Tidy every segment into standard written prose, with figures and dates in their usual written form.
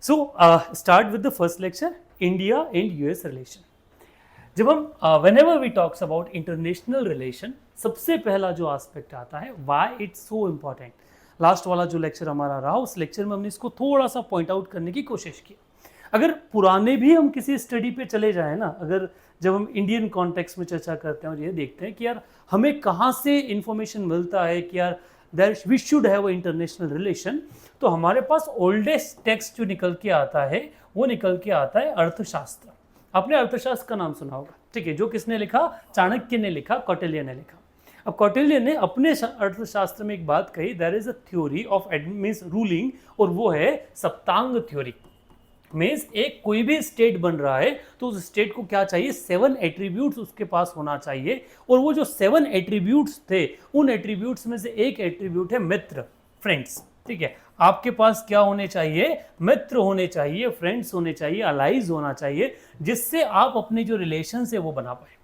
So start with the first lecture, India and US relation. जब हम whenever we talks about international relation, सबसे पहला जो aspect आता है why it's so important. Last वाला जो लेक्चर हमारा रहा उस लेक्चर में हमने इसको थोड़ा सा पॉइंट आउट करने की कोशिश की. अगर पुराने भी हम किसी स्टडी पे चले जाएं ना, अगर जब हम इंडियन कॉन्टेक्स्ट में चर्चा करते हैं और ये देखते हैं कि यार हमें कहाँ से इंफॉर्मेशन मिलता है कि यार we should have international relation, तो हमारे पास ओल्डेस्ट टेक्स्ट जो निकल के आता है वो निकल के आता है अर्थशास्त्र. आपने अर्थशास्त्र का नाम सुना होगा, ठीक है. जो किसने लिखा? चाणक्य ने लिखा, कौटिल्य ने लिखा. अब कौटिल्य ने अपने अर्थशास्त्र में एक बात कही, there is a theory of means ruling, और वो है सप्तांग थ्योरी. मीन्स एक कोई भी स्टेट बन रहा है तो उस स्टेट को क्या चाहिए? 7 एट्रीब्यूट्स उसके पास होना चाहिए. और वो जो 7 एट्रीब्यूट्स थे, उन एट्रीब्यूट्स में से एक एट्रीब्यूट है मित्र, फ्रेंड्स. ठीक है, आपके पास क्या होने चाहिए? मित्र होने चाहिए, फ्रेंड्स होने चाहिए, अलाइज होना चाहिए, जिससे आप अपने जो रिलेशन है वो बना पाए.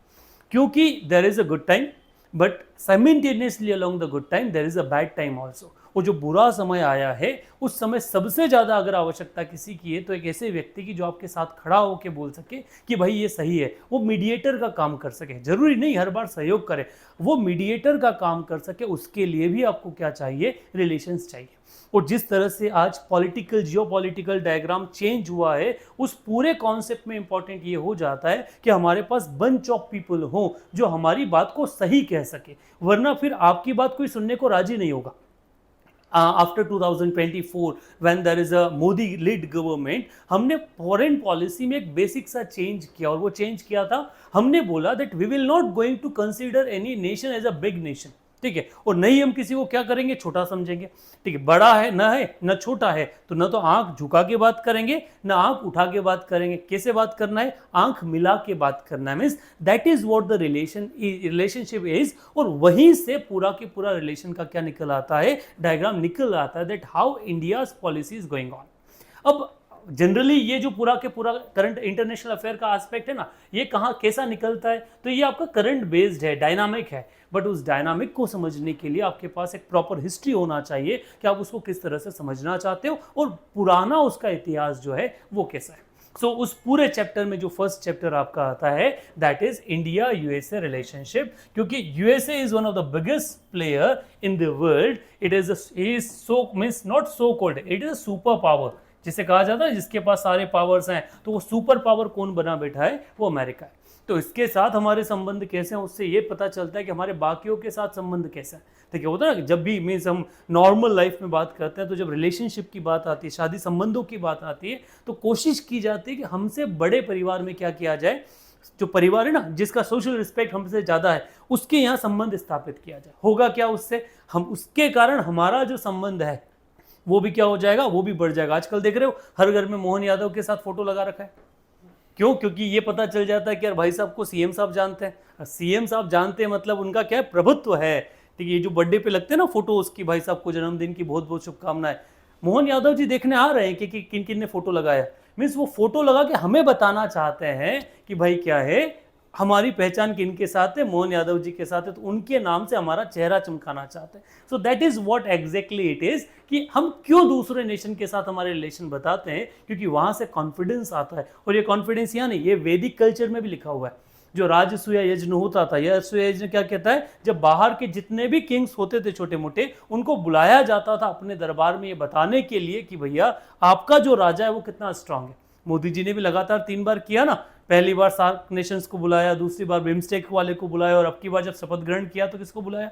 क्योंकि there is a good time, but simultaneously along the good time there is a bad time also. वो जो बुरा समय आया है उस समय सबसे ज़्यादा अगर आवश्यकता किसी की है तो एक ऐसे व्यक्ति की जो आपके साथ खड़ा होकर बोल सके कि भाई ये सही है, वो मीडिएटर का काम कर सके. जरूरी नहीं हर बार सहयोग करे, वो मीडिएटर का काम कर सके, उसके लिए भी आपको क्या चाहिए? रिलेशंस चाहिए. और जिस तरह से आज पॉलिटिकल जियोपॉलिटिकल डायग्राम चेंज हुआ है, उस पूरे कॉन्सेप्ट में इंपॉर्टेंट ये हो जाता है कि हमारे पास बंच ऑफ पीपल हो जो हमारी बात को सही कह सके, वरना फिर आपकी बात कोई सुनने को राजी नहीं होगा. After 2024 when there is a Modi lead government, हमने फॉरेन पॉलिसी में एक बेसिक सा चेंज किया, और वो चेंज किया था, हमने बोला that we will not going to consider any nation as a big nation. ठीक है, और नहीं हम किसी को क्या करेंगे? छोटा समझेंगे. ठीक है, बड़ा है न छोटा है, तो न तो आंख झुका के बात करेंगे न आंख उठा के बात करेंगे. कैसे बात करना है? आंख मिला के बात करना है. Means that is what the relationship is. और वहीं से पूरा के पूरा रिलेशन का क्या निकल आता है? डायग्राम निकल आता है that how India's policy is going on. अब जनरली ये जो पूरा के पूरा करंट इंटरनेशनल अफेयर का एस्पेक्ट है ना, ये कहाँ कैसा निकलता है? तो ये आपका करंट बेस्ड है, डायनामिक है. बट उस डायनामिक को समझने के लिए आपके पास एक प्रॉपर हिस्ट्री होना चाहिए कि आप उसको किस तरह से समझना चाहते हो और पुराना उसका इतिहास जो है वो कैसा है. सो उस पूरे चैप्टर में जो फर्स्ट चैप्टर आपका आता है that is India USA relationship. क्योंकि USA is one of the biggest player in the world. It is so means not so called, it is a super power, जिसे कहा जाता है जिसके पास सारे पावर्स हैं. तो वो सुपर पावर कौन बना बैठा है? वो अमेरिका है. तो इसके साथ हमारे संबंध कैसे हैं उससे ये पता चलता है कि हमारे बाकियों के साथ संबंध कैसा है. ठीक है, होता है ना, जब भी मीन्स हम नॉर्मल लाइफ में बात करते हैं तो जब रिलेशनशिप की बात आती है, शादी संबंधों की बात आती है, तो कोशिश की जाती है कि हमसे बड़े परिवार में क्या किया जाए, जो परिवार है ना जिसका सोशल रिस्पेक्ट हमसे ज़्यादा है, उसके यहाँ संबंध स्थापित किया जाए. होगा क्या उससे? हम उसके कारण हमारा जो संबंध है वो भी क्या हो जाएगा? वो भी बढ़ जाएगा. आजकल देख रहे हो हर घर में मोहन यादव के साथ फोटो लगा रखा है. क्यों? क्योंकि ये पता चल जाता है कि यार भाई साहब को सीएम साहब जानते हैं. सीएम साहब जानते हैं मतलब उनका क्या है? प्रभुत्व है. ठीक है, ये जो बर्थडे पे लगते हैं ना फोटो उसकी, भाई साहब को जन्मदिन की बहुत बहुत शुभकामनाएं, मोहन यादव जी देखने आ रहे हैं कि किन किन ने फोटो लगाया. मीन्स वो फोटो लगा के हमें बताना चाहते हैं कि भाई क्या है, हमारी पहचान किनके साथ है? मोहन यादव जी के साथ है. तो उनके नाम से हमारा चेहरा चमकाना चाहते हैं. सो that is what exactly it is कि हम क्यों दूसरे नेशन के साथ हमारे रिलेशन बताते हैं, क्योंकि वहां से कॉन्फिडेंस आता है. और ये कॉन्फिडेंस यहाँ नहीं, ये वैदिक कल्चर में भी लिखा हुआ है. जो राजसूया यज्ञ होता था, यज्ञ यज्ञ क्या कहता है? जब बाहर के जितने भी किंग्स होते थे छोटे मोटे, उनको बुलाया जाता था अपने दरबार में ये बताने के लिए कि भैया आपका जो राजा है वो कितना स्ट्रांग है. मोदी जी ने भी लगातार 3 बार किया ना. पहली बार सार्क नेशंस को बुलाया, दूसरी बार बिम्स्टेक वाले को बुलाया, और अब की बार जब शपथ ग्रहण किया तो किसको बुलाया?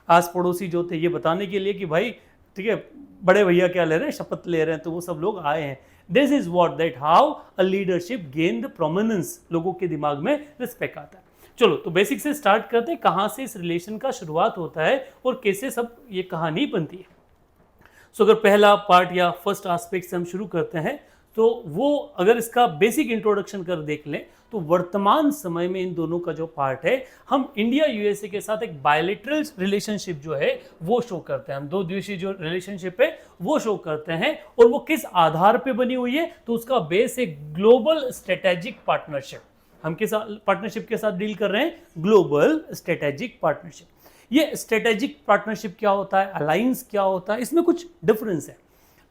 आस पड़ोसी जो थे, ये बताने के लिए कि भाई ठीक है बड़े भैया क्या ले रहे हैं, शपथ ले रहे हैं. तो वो सब लोग आए हैं. This is what that how a leadership gain the prominence. लोगों के दिमाग में रिस्पेक्ट आता है. चलो तो बेसिक से स्टार्ट करते हैं, कहाँ से इस रिलेशन का शुरुआत होता है और कैसे सब ये कहानी बनती है. सो अगर पहला पार्ट या फर्स्ट एस्पेक्ट से हम शुरू करते हैं तो वो अगर इसका बेसिक इंट्रोडक्शन कर देख लें तो वर्तमान समय में इन दोनों का जो पार्ट है, हम इंडिया यूएसए के साथ एक बायलैटरल रिलेशनशिप जो है वो शो करते हैं. हम दो द्विपक्षीय जो रिलेशनशिप है वो शो करते हैं. और वो किस आधार पे बनी हुई है? तो उसका बेस एक ग्लोबल स्ट्रेटेजिक पार्टनरशिप. हम किस पार्टनरशिप के साथ डील कर रहे हैं? Global strategic partnership. ये स्ट्रेटेजिक पार्टनरशिप क्या होता है, अलायंस क्या होता है, इसमें कुछ डिफरेंस है।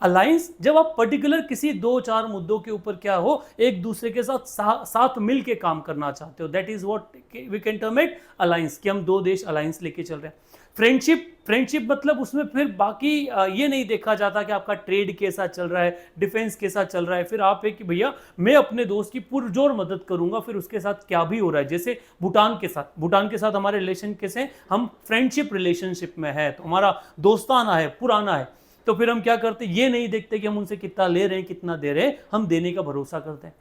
अलायंस जब आप पर्टिकुलर किसी 2-4 मुद्दों के ऊपर क्या हो एक दूसरे के साथ मिल के काम करना चाहते हो, that is what we can term it alliance, कि हम 2 देश अलायंस लेके चल रहे हैं। फ्रेंडशिप मतलब उसमें फिर बाकी ये नहीं देखा जाता कि आपका ट्रेड कैसा चल रहा है, डिफेंस कैसा चल रहा है, फिर आप है कि भैया मैं अपने दोस्त की पुरजोर मदद करूंगा, फिर उसके साथ क्या भी हो रहा है। जैसे भूटान के साथ हमारे रिलेशन कैसे, हम फ्रेंडशिप रिलेशनशिप में है, तो हमारा दोस्ताना है, पुराना है, तो फिर हम क्या करते हैं, ये नहीं देखते कि हम उनसे कितना ले रहे हैं कितना दे रहे हैं, हम देने का भरोसा करते हैं।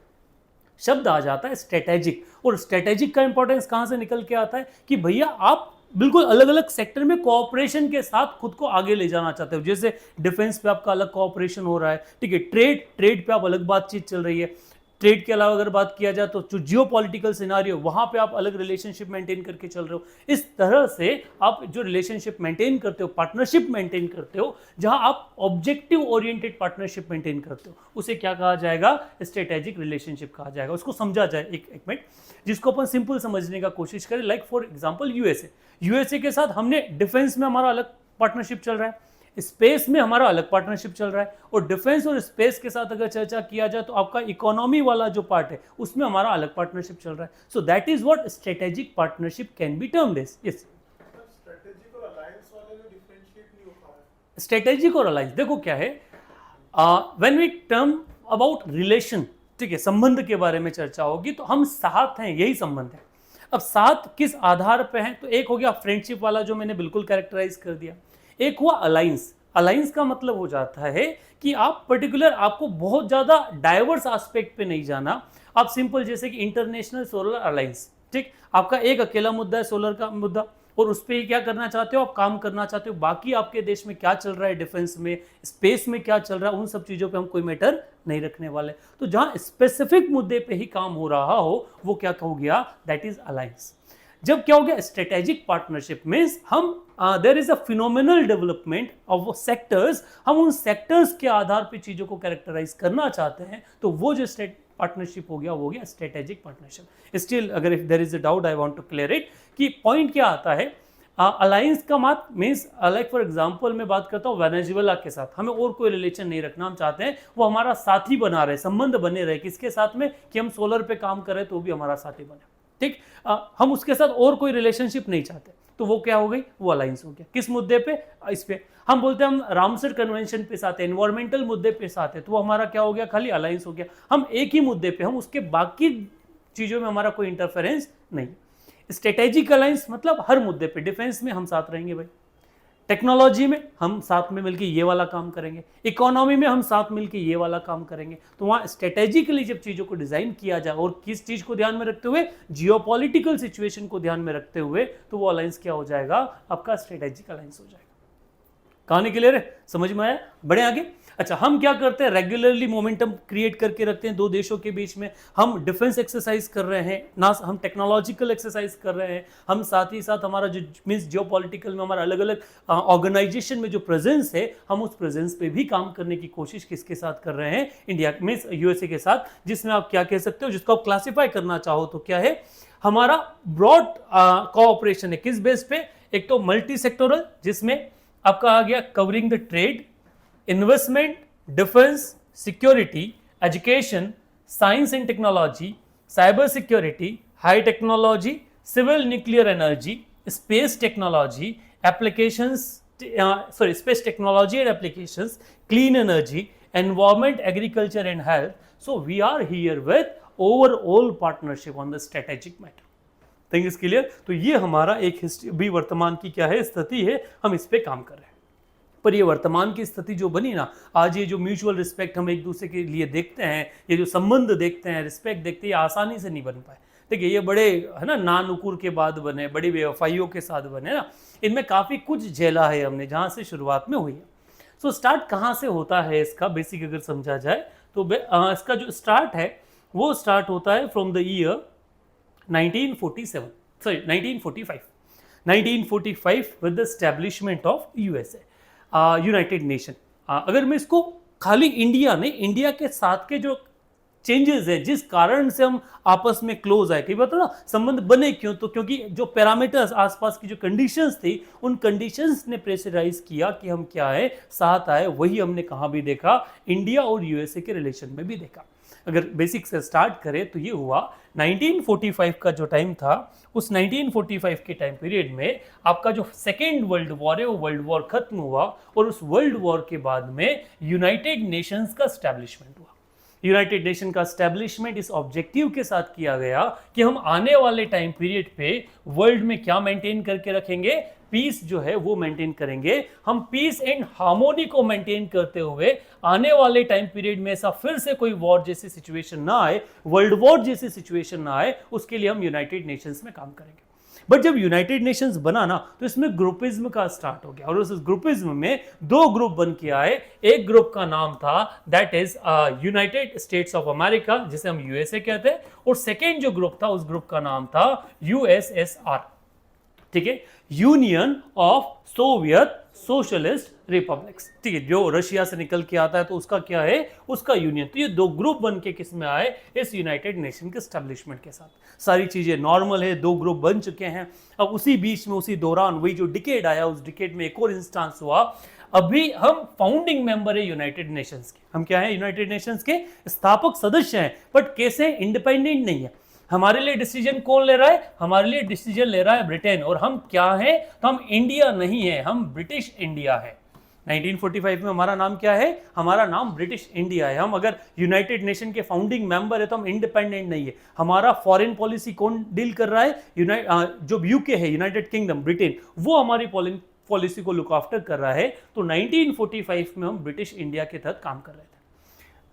शब्द आ जाता है स्ट्रेटेजिक, और स्ट्रेटेजिक का इंपॉर्टेंस कहां से निकल के आता है कि भैया आप बिल्कुल अलग अलग सेक्टर में कोऑपरेशन के साथ खुद को आगे ले जाना चाहते हो। जैसे डिफेंस पे आपका अलग कोऑपरेशन हो रहा है, ठीक है, ट्रेड पे आप अलग बातचीत चल रही है। ट्रेड के अलावा अगर बात किया जाए तो जो जियो पॉलिटिकल सिनारियो, वहां पे आप अलग रिलेशनशिप मेंटेन करके चल रहे हो। इस तरह से आप जो रिलेशनशिप मेंटेन करते हो, पार्टनरशिप मेंटेन करते हो, जहां आप ऑब्जेक्टिव ओरिएंटेड पार्टनरशिप मेंटेन करते हो, उसे क्या कहा जाएगा, स्ट्रेटेजिक रिलेशनशिप कहा जाएगा। उसको समझा जाए एक मिनट, जिसको अपन सिंपल समझने का कोशिश करें। लाइक फॉर एग्जाम्पल यूएसए के साथ हमने डिफेंस में हमारा अलग पार्टनरशिप चल रहा है, स्पेस में हमारा अलग पार्टनरशिप चल रहा है, और डिफेंस और स्पेस के साथ अगर चर्चा किया जाए तो आपका इकोनॉमी वाला जो पार्ट है उसमें हमारा अलग पार्टनरशिप चल रहा है। So that is what strategic partnership can be termed as. Yes, strategic और अलायंस वाले में डिफरेंशिएट नहीं हो पा रहा। स्ट्रेटेजिक और अलायंस देखो क्या है, when we term about relation, ठीक है, संबंध के बारे में चर्चा होगी तो हम साथ हैं, यही संबंध है। अब साथ किस आधार पे हैं, तो एक हो गया फ्रेंडशिप वाला जो मैंने बिल्कुल कैरेक्टराइज कर दिया, एक हुआ अलायंस। अलायंस का मतलब हो जाता है कि आप पर्टिकुलर, आपको बहुत ज्यादा डाइवर्स एस्पेक्ट पे नहीं जाना, आप सिंपल जैसे कि इंटरनेशनल सोलर अलायंस, ठीक, आपका एक अकेला मुद्दा है सोलर का मुद्दा, और उस पर क्या करना चाहते हो, आप काम करना चाहते हो, बाकी आपके देश में क्या चल रहा है, डिफेंस में, स्पेस में क्या चल रहा है, उन सब चीजों पे हम कोई मैटर नहीं रखने वाले। तो जहां स्पेसिफिक मुद्दे पे ही काम हो रहा हो वो क्या हो गया, दैट इज अलायंस। जब क्या हो गया स्ट्रेटेजिक पार्टनरशिप, मींस हम there is a phenomenal development of sectors, हम उन सेक्टर्स के आधार पे चीजों को कैरेक्टराइज करना चाहते हैं, तो वो जो पार्टनरशिप हो गया स्ट्रेटेजिक पार्टनरशिप। स्टिल अगर if there is a doubt I want to clear it, कि पॉइंट क्या आता है, अलायंस का मत मीन्स, लाइक फॉर एग्जांपल मैं बात करता हूँ वेनेजुएला के साथ, हमें और कोई रिलेशन नहीं रखना, हम चाहते हैं वो हमारा साथी बना रहे, संबंध बने रहे, किसके साथ में, कि हम सोलर पे काम करें तो भी हमारा साथी बने, ठीक, हम उसके साथ और कोई रिलेशनशिप नहीं चाहते, तो वो क्या हो गई, वो अलायंस हो गया। किस मुद्दे पे, इस पे हम बोलते हैं हम रामसर कन्वेंशन पे साथ है, एनवायरमेंटल मुद्दे पे साथ है, तो वो हमारा क्या हो गया, खाली अलायंस हो गया। हम एक ही मुद्दे पे, हम उसके बाकी चीजों में हमारा कोई इंटरफेरेंस नहीं। स्ट्रेटेजिक अलायंस मतलब हर मुद्दे पे, डिफेंस में हम साथ रहेंगे भाई, टेक्नोलॉजी में हम साथ में मिलकर ये वाला काम करेंगे, इकोनॉमी में हम साथ मिलकर ये वाला काम करेंगे। तो वहाँ स्ट्रेटेजिकली जब चीज़ों को डिज़ाइन किया जाए, और किस चीज़ को ध्यान में रखते हुए, जियोपॉलिटिकल सिचुएशन को ध्यान में रखते हुए, तो वो अलायंस क्या हो जाएगा, आपका स्ट्रेटेजिक अलायंस हो जाएगा। कहानी क्लियर है, समझ में आया, बढ़े आगे। अच्छा, हम क्या करते हैं, रेगुलरली मोमेंटम क्रिएट करके रखते हैं दो देशों के बीच में, हम डिफेंस एक्सरसाइज कर रहे हैं ना, हम टेक्नोलॉजिकल एक्सरसाइज कर रहे हैं, हम साथ ही साथ हमारा जो मीन्स जियोपॉलिटिकल में हमारा अलग अलग ऑर्गेनाइजेशन में जो प्रेजेंस है, हम उस प्रेजेंस पे भी काम करने की कोशिश किसके साथ कर रहे हैं, इंडिया मीन्स यूएसए के साथ, जिसमें आप क्या कह सकते हो, जिसको आप क्लासीफाई करना चाहो तो क्या है, हमारा ब्रॉड कोऑपरेशन है। किस बेस पे, एक तो मल्टी सेक्टोरल, जिसमें आपका आ गया covering the trade, investment, defence, security, education, science and technology, cyber security, high technology, civil nuclear energy, space technology, applications, space technology and applications, clean energy, environment, agriculture and health. So we are here with overall partnership on the strategic matter. Think is clear. तो ये हमारा एक history भी वर्तमान की क्या है, स्थिति है, हम इस पे काम कर रहे हैं। पर ये वर्तमान की स्थिति जो बनी ना, आज ये जो म्यूचुअल रिस्पेक्ट हम एक दूसरे के लिए देखते हैं, ये जो संबंध देखते हैं, रिस्पेक्ट देखते हैं, ये आसानी से नहीं बन पाए। देखिए ये बड़े है ना नानुकुर के बाद बने, बड़ी बेवफाइयों के साथ बने ना, इनमें काफ़ी कुछ झेला है हमने, जहाँ से शुरुआत में हुई है। सो स्टार्ट कहाँ से होता है इसका बेसिक अगर समझा जाए तो इसका जो स्टार्ट है वो स्टार्ट होता है from the year 1945 with the establishment of USA, United nation. अगर मैं इसको खाली इंडिया के साथ के जो चेंजेस है जिस कारण से हम आपस में क्लोज आए। कई बार तो ना संबंध बने क्यों, तो क्योंकि जो पैरामीटर्स आसपास की जो कंडीशंस थी उन कंडीशंस ने प्रेशराइज किया कि हम क्या है साथ आए। वही हमने कहाँ भी देखा, इंडिया और यूएसए के रिलेशन में भी देखा। अगर बेसिक से स्टार्ट करें तो ये हुआ 1945 का जो टाइम था, उस 1945 के टाइम पीरियड में आपका जो सेकेंड वर्ल्ड वॉर है वो वर्ल्ड वॉर खत्म हुआ और उस वर्ल्ड वॉर के बाद में यूनाइटेड नेशंस का स्टैब्लिशमेंट हुआ। यूनाइटेड नेशन का स्टैब्लिशमेंट इस ऑब्जेक्टिव के साथ किया गया कि हम आने वाले टाइम पीरियड पे वर्ल्ड में क्या मेंटेन करके रखेंगे, पीस जो है वो मेंटेन करेंगे। हम पीस एंड हार्मोनी को मेंटेन करते हुए आने वाले टाइम पीरियड में ऐसा फिर से कोई वॉर जैसी सिचुएशन ना आए, वर्ल्ड वॉर जैसी सिचुएशन ना आए, उसके लिए हम यूनाइटेड नेशंस में काम करेंगे। बट जब यूनाइटेड नेशंस बना ना तो इसमें ग्रुपिज्म का स्टार्ट हो गया और उस ग्रुपिज्म में दो ग्रुप बन के आए। एक ग्रुप का नाम था that is United states of America, जिसे हम यूएसए कहते हैं, और सेकेंड जो ग्रुप था उस ग्रुप का नाम था यूएसएसआर, ठीक है, union of Soviet socialist republics, ठीक है, जो रशिया से निकल के आता है तो उसका क्या है, उसका यूनियन। तो ये दो ग्रुप बन के किस में आए, इस यूनाइटेड नेशन के स्टैब्लिशमेंट के साथ। सारी चीजें नॉर्मल है, दो ग्रुप बन चुके हैं। अब उसी बीच में उसी दौरान वही जो डिकेड आया, उस डिकेड में एक और इंस्टांस हुआ। अभी हम फाउंडिंग मेंबर है यूनाइटेड नेशंस के, हम क्या है यूनाइटेड नेशंस के स्थापक सदस्य हैं, बट कैसे इंडिपेंडेंट नहीं है। हमारे लिए डिसीजन कौन ले रहा है, हमारे लिए डिसीजन ले रहा है ब्रिटेन, और हम क्या हैं, तो हम इंडिया नहीं है, हम ब्रिटिश इंडिया है। 1945 में हमारा नाम क्या है, हमारा नाम ब्रिटिश इंडिया है। हम अगर यूनाइटेड नेशन के फाउंडिंग मेंबर है तो हम इंडिपेंडेंट नहीं है। हमारा फॉरेन पॉलिसी कौन डील कर रहा है, जो यूके है, यूनाइटेड किंगडम, ब्रिटेन, वो हमारी पॉलिसी को लुक आफ्टर कर रहा है। तो 1945 में हम ब्रिटिश इंडिया के तहत काम कर रहे थे।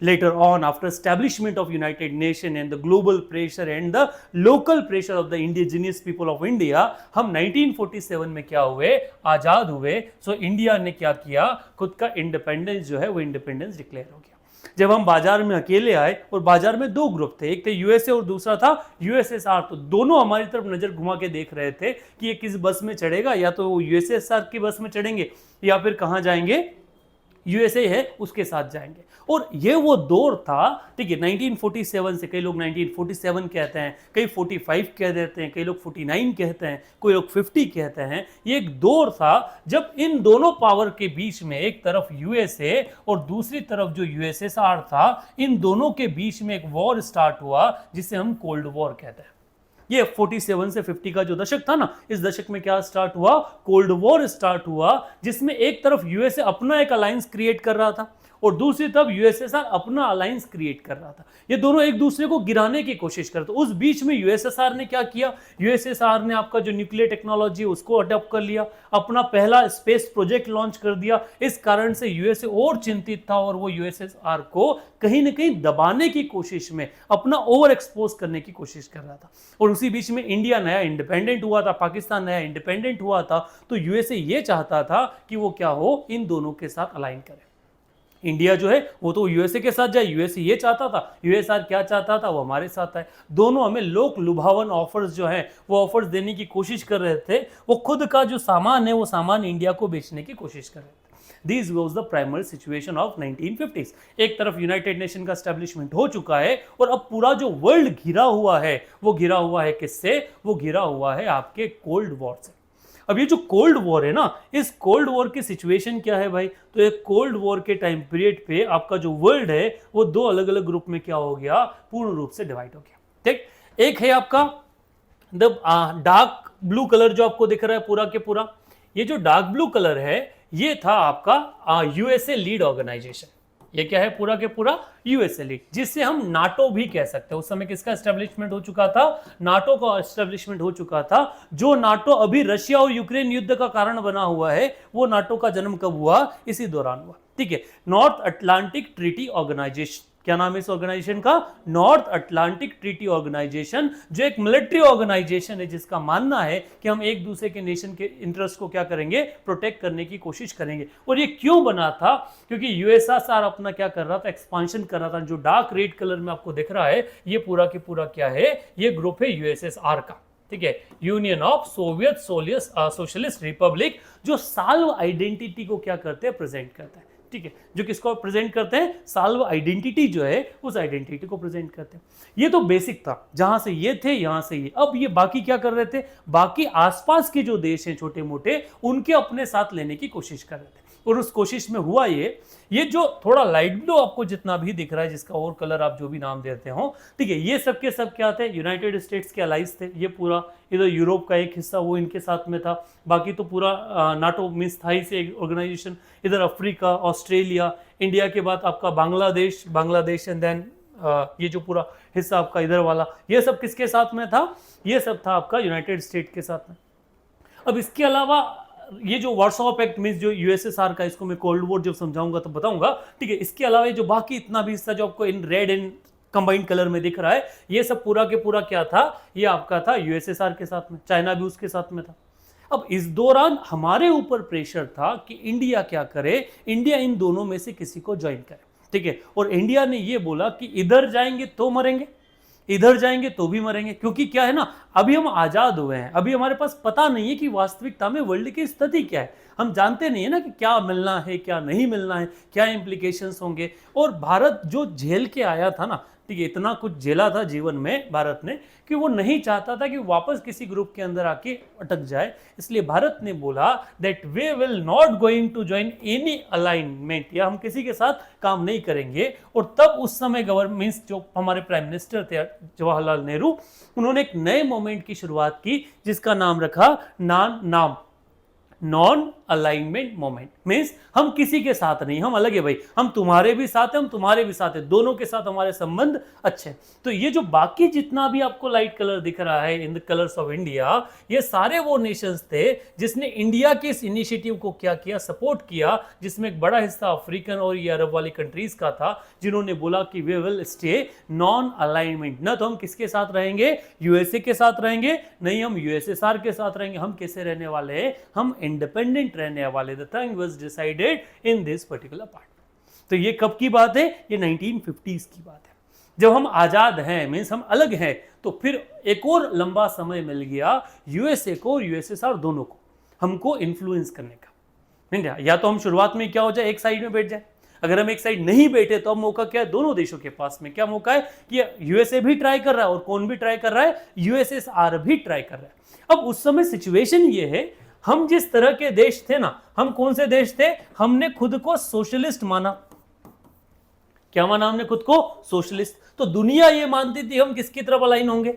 Later on, after establishment of United Nation and the global pressure and the local pressure of the indigenous people of India, हम 1947 में क्या हुए, आजाद हुए। सो इंडिया ने क्या किया, खुद का इंडिपेंडेंस जो है वो इंडिपेंडेंस डिक्लेयर हो गया। जब हम बाजार में अकेले आए और बाजार में दो ग्रुप थे, एक थे यूएसए और दूसरा था यूएसएसआर, तो दोनों हमारी तरफ नजर घुमा के देख रहे थे कि ये किस बस में चढ़ेगा, या तो वो यूएसएसआर की बस में चढ़ेंगे या फिर कहाँ जाएंगे, यूएसए है उसके साथ जाएंगे। और ये वो दौर था, ठीक है, 1947 से, कई लोग 1947 कहते हैं, कई 45 कह देते हैं, कई लोग 49 कहते हैं, कोई लोग 50 कहते हैं। ये एक दौर था जब इन दोनों पावर के बीच में, एक तरफ यूएसए और दूसरी तरफ जो यूएसएसआर था, इन दोनों के बीच में एक वॉर स्टार्ट हुआ जिसे हम कोल्ड वॉर कहते हैं। ये 47 से 50 का जो दशक था ना, इस दशक में क्या स्टार्ट हुआ, कोल्ड वॉर स्टार्ट हुआ, जिसमें एक तरफ यूएसए अपना एक अलायंस क्रिएट कर रहा था और दूसरी तरफ यूएसएसआर अपना अलायंस क्रिएट कर रहा था। ये दोनों एक दूसरे को गिराने की कोशिश कर रहे थे। उस बीच में यूएसएसआर ने क्या किया, यूएसएसआर ने आपका जो न्यूक्लियर टेक्नोलॉजी उसको अडॉप्ट कर लिया, अपना पहला स्पेस प्रोजेक्ट लॉन्च कर दिया। इस कारण से यूएसए और चिंतित था और वो यूएसएसआर को कहीं ना कहीं दबाने की कोशिश में, अपना ओवर एक्सपोज करने की कोशिश कर रहा था। और उसी बीच में इंडिया नया इंडिपेंडेंट हुआ था, पाकिस्तान नया इंडिपेंडेंट हुआ था, तो यूएसए ये चाहता था कि वो क्या हो, इन दोनों के साथ अलाइन करे। इंडिया जो है वो तो यूएसए के साथ जाए, यूएसए ये चाहता था, यूएसआर क्या चाहता था, वो हमारे साथ है। दोनों हमें लोक लुभावन ऑफर्स जो है वो ऑफर्स देने की कोशिश कर रहे थे। वो खुद का जो सामान है वो सामान इंडिया को बेचने की कोशिश कर रहे थे। This was the primary situation of 1950s। एक तरफ यूनाइटेड नेशन का एस्टेब्लिशमेंट हो चुका है और अब पूरा जो वर्ल्ड घिरा हुआ है वो घिरा हुआ है किससे, वो घिरा हुआ है आपके कोल्ड वॉर से। अब ये जो कोल्ड वॉर है ना, इस कोल्ड वॉर की सिचुएशन क्या है भाई, तो एक कोल्ड वॉर के टाइम पीरियड पे आपका जो वर्ल्ड है वो दो अलग अलग ग्रुप में क्या हो गया, पूर्ण रूप से डिवाइड हो गया। ठीक, एक है आपका द डार्क ब्लू कलर जो आपको दिख रहा है पूरा के पूरा, ये जो डार्क ब्लू कलर है ये था आपका यूएसए लीड ऑर्गेनाइजेशन। ये क्या है, पूरा के पूरा यूएसए लीड, जिससे हम नाटो भी कह सकते हैं। उस समय किसका एस्टेब्लिशमेंट हो चुका था, नाटो का एस्टेब्लिशमेंट हो चुका था। जो नाटो अभी रशिया और यूक्रेन युद्ध का कारण बना हुआ है, वो नाटो का जन्म कब हुआ, इसी दौरान हुआ। ठीक है, नॉर्थ अटलांटिक ट्रीटी ऑर्गेनाइजेशन, क्या नाम है इस ऑर्गेनाइजेशन का, नॉर्थ अटलांटिक ट्रीटी ऑर्गेनाइजेशन, जो एक मिलिट्री ऑर्गेनाइजेशन है जिसका मानना है कि हम एक दूसरे के नेशन के इंटरेस्ट को क्या करेंगे, प्रोटेक्ट करने की कोशिश करेंगे। और ये क्यों बना था, क्योंकि यूएसएसआर अपना क्या कर रहा था, एक्सपांशन कर रहा था। जो डार्क रेड कलर में आपको दिख रहा है ये पूरा के पूरा क्या है, ये ग्रुप है यूएसएसआर का। ठीक है, union of Soviet socialist Republic, जो साल्व आइडेंटिटी को क्या करते हैं, प्रेजेंट करता है। ठीक है, जो किसको प्रेजेंट करते हैं, साल्व आइडेंटिटी जो है उस आइडेंटिटी को प्रेजेंट करते हैं। ये तो बेसिक था, जहां से ये थे यहां से ये। अब ये बाकी क्या कर रहे थे, बाकी आसपास के जो देश हैं छोटे मोटे, उनके अपने साथ लेने की कोशिश कर रहे थे। और उस कोशिश में हुआ ये जो थोड़ा लाइट ब्लू आपको जितना भी दिख रहा है, जिसका और कलर आप जो भी नाम देते हो, ठीक है, ये सब के सब क्या थे, यूनाइटेड स्टेट्स के अलाइज थे। ये पूरा इधर यूरोप का एक हिस्सा वो इनके साथ में था, बाकी तो पूरा नाटो मीन्स था ही से ऑर्गेनाइजेशन। इधर अफ्रीका, ऑस्ट्रेलिया, इंडिया के बाद आपका बांग्लादेश एंड देन ये जो पूरा हिस्सा आपका इधर वाला, ये सब किसके साथ में था, ये सब था आपका यूनाइटेड स्टेट के साथ में। अब इसके अलावा ये जो वार्सो पैक्ट मीन्स जो यूएसएसआर का, इसको मैं कोल्ड वॉर जब समझाऊंगा तो बताऊंगा, ठीक है। इसके अलावा ये जो बाकी इतना भी हिस्सा जो आपको in red and combined colour में दिख रहा है, ये सब पूरा के पूरा क्या था, ये आपका था यूएसएसआर के साथ में, चाइना भी उसके साथ में था। अब इस दौरान हमारे ऊपर प्रेशर था कि इंडिया क्या करे, इंडिया इन दोनों में से किसी को ज्वाइन करे, ठीक है। और इंडिया ने ये बोला कि इधर जाएंगे तो मरेंगे, इधर जाएंगे तो भी मरेंगे, क्योंकि क्या है ना, अभी हम आजाद हुए हैं, अभी हमारे पास पता नहीं है कि वास्तविकता में वर्ल्ड की स्थिति क्या है। हम जानते नहीं है ना कि क्या मिलना है, क्या नहीं मिलना है, क्या इंप्लीकेशंस होंगे। और भारत जो झेल के आया था ना, ठीक है, इतना कुछ झेला था जीवन में भारत ने कि वो नहीं चाहता था कि वापस किसी ग्रुप के अंदर आके अटक जाए। इसलिए भारत ने बोला that we will not going to join any alignment, या हम किसी के साथ काम नहीं करेंगे। और तब उस समय गवर्नमेंट जो हमारे प्राइम मिनिस्टर थे जवाहरलाल नेहरू, उन्होंने एक नए मोमेंट की शुरुआत की जिसका नाम रखा नॉन अलाइनमेंट मोमेंट। मीन्स हम किसी के साथ नहीं, हम अलग है भाई, हम तुम्हारे भी साथ हैं, हम तुम्हारे भी साथ हैं, दोनों के साथ हमारे संबंध अच्छे हैं। तो ये जो बाकी जितना भी आपको लाइट कलर दिख रहा है in the colours of India, ये सारे वो नेशंस थे जिसने इंडिया के इस इनिशिएटिव को क्या किया, सपोर्ट किया, जिसमें एक बड़ा हिस्सा अफ्रीकन और ये अरब वाली कंट्रीज का था, जिन्होंने बोला कि वे विल स्टे नॉन अलाइनमेंट। ना तो हम किसके साथ रहेंगे, यूएसए के साथ रहेंगे, नहीं हम यूएसएसआर के साथ रहेंगे, हम कैसे रहने वाले हैं, हम इंडिपेंडेंट रहने वाले। The thing was decided in this particular part. तो ये कब की बात है, ये 1950s की बात है, जब हम आजाद हैं, मीन्स हम अलग हैं। तो फिर एक और लंबा समय मिल गया यूएसए को और यूएसएसआर दोनों को हमको इन्फ्लुएंस करने का। नहीं, या तो हम शुरुआत में क्या हो जाए, एक साइड में बैठ जाए। अगर हम एक साइड नहीं बैठे तो अब मौका क्या है, दोनों देशों के पास में क्या मौका है कि यूएसए भी ट्राई कर रहा है और कौन भी ट्राई कर रहा है, यूएसएसआर भी ट्राई कर रहा है। अब उस समय सिचुएशन ये है, हम जिस तरह के देश थे ना, हम कौन से देश थे, हमने खुद को सोशलिस्ट माना। क्या माना हमने खुद को, सोशलिस्ट। तो दुनिया ये मानती थी हम किसकी तरफ अलाइन होंगे,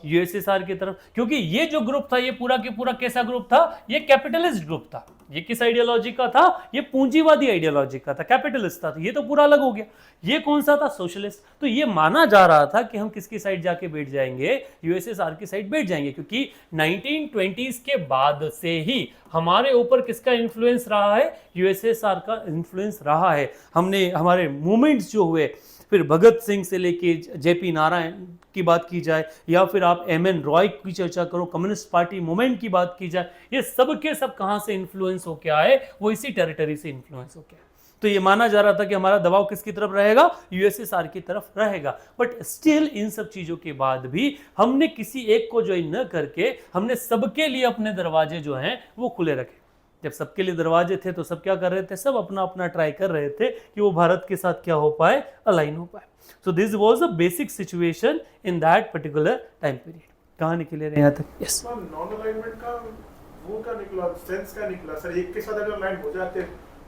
यूएसएसआर की तरफ, क्योंकि ये जो ग्रुप था ये पूरा के पूरा कैसा ग्रुप था, ये कैपिटलिस्ट ग्रुप था। ये किस आइडियोलॉजी का था, ये पूंजीवादी आइडियोलॉजी का था, कैपिटलिस्ट था। तो ये तो पूरा अलग हो गया। ये कौन सा था, सोशलिस्ट। तो ये माना जा रहा था कि हम किसकी साइड जाके बैठ जाएंगे, यूएसएसआर की साइड बैठ जाएंगे, क्योंकि 1920s के बाद से ही हमारे ऊपर किसका इन्फ्लुएंस रहा है, यूएसएसआर का इन्फ्लुएंस रहा है। हमने हमारे मूवमेंट्स जो हुए, फिर भगत सिंह से लेके जेपी नारायण की बात की जाए, या फिर आप एमएन रॉय की चर्चा करो, कम्युनिस्ट पार्टी मूवमेंट की बात की जाए, ये सब के सब कहां से इन्फ्लुएंस होके आए, वो इसी टेरिटरी से इन्फ्लुएंस होके आए। तो ये माना जा रहा था कि हमारा दबाव किसकी तरफ रहेगा, यूएसएसआर की तरफ रहेगा। बट स्टिल इन सब चीजों के बाद भी हमने किसी एक को ज्वाइन न करके हमने सबके लिए अपने दरवाजे जो हैं वो खुले रखे। जब सबके लिए दरवाजे थे तो सब क्या कर रहे थे, सब अपना अपना ट्राई कर रहे थे कि वो भारत के साथ क्या हो पाए, अलाइन हो पाए। So this was a basic situation in that particular time period. कहाँ निकले रहे यहाँ तक? यस, नॉन अलाइनमेंट का वो क्या निकला, सेंस क्या निकला सर? एक के साथ अगर अलाइन हो जाते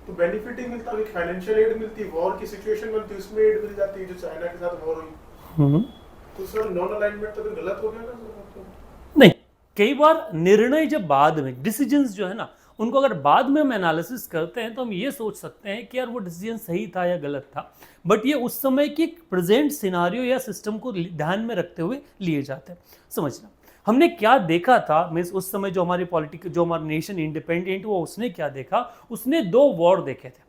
तो बेनिफिट ही मिलता, फाइनेंशियल एड मिलती, वॉर की सिचुएशन बनती उसमें एड मिल जाती, जो चाइना के साथ वॉर हुई। तो सर नॉन अलाइनमेंट तो फिर गलत हो गया ना? नहीं, कई बार निर्णय जब बाद में, डिसीजंस जो है ना, उनको अगर बाद में हम एनालिसिस करते हैं तो हम ये सोच सकते हैं कि यार वो डिसीजन सही था या गलत था। बट ये उस समय की प्रेजेंट सिनारियो या सिस्टम को ध्यान में रखते हुए लिए जाते हैं। समझना हमने क्या देखा था, मीन्स उस समय जो हमारी पॉलिटिकल, जो हमारा नेशन इंडिपेंडेंट हुआ, उसने क्या देखा, उसने 2 वॉर देखे थे।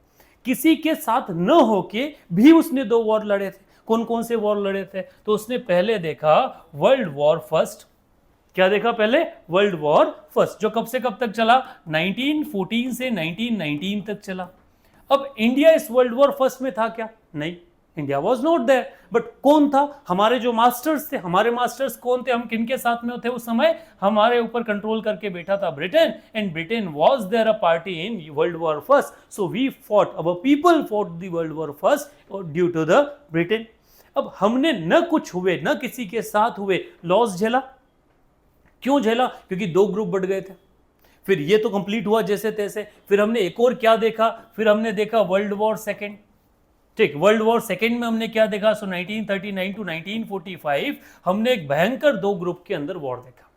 किसी के साथ न होके भी उसने 2 वॉर लड़े थे। कौन कौन से वॉर लड़े थे? तो उसने पहले देखा वर्ल्ड वॉर फर्स्ट। क्या देखा पहले? वर्ल्ड वॉर फर्स्ट, जो कब से कब तक चला, 1914 से 1919 तक चला। अब इंडिया इस वर्ल्ड वॉर फर्स्ट में था क्या? नहीं, India was not there. But कौन था? हमारे जो मास्टर्स थे, हमारे मास्टर्स कौन थे? हम किनके साथ में थे उस समय? हमारे ऊपर कंट्रोल करके बैठा था Britain, and Britain was there a party in world war first. So we fought, our people fought the world war first due to the Britain. अब हमने न कुछ हुए न किसी के साथ हुए लॉस झेला। क्यों झेला? क्योंकि दो ग्रुप बढ़ गए थे। फिर ये तो कंप्लीट हुआ जैसे तैसे। फिर हमने एक और क्या देखा? फिर हमने देखा वर्ल्ड वॉर सेकेंड। ठीक, वर्ल्ड वॉर सेकेंड में हमने क्या देखा? सो 1939 टू 1945 हमने एक भयंकर दो ग्रुप के अंदर वॉर देखा।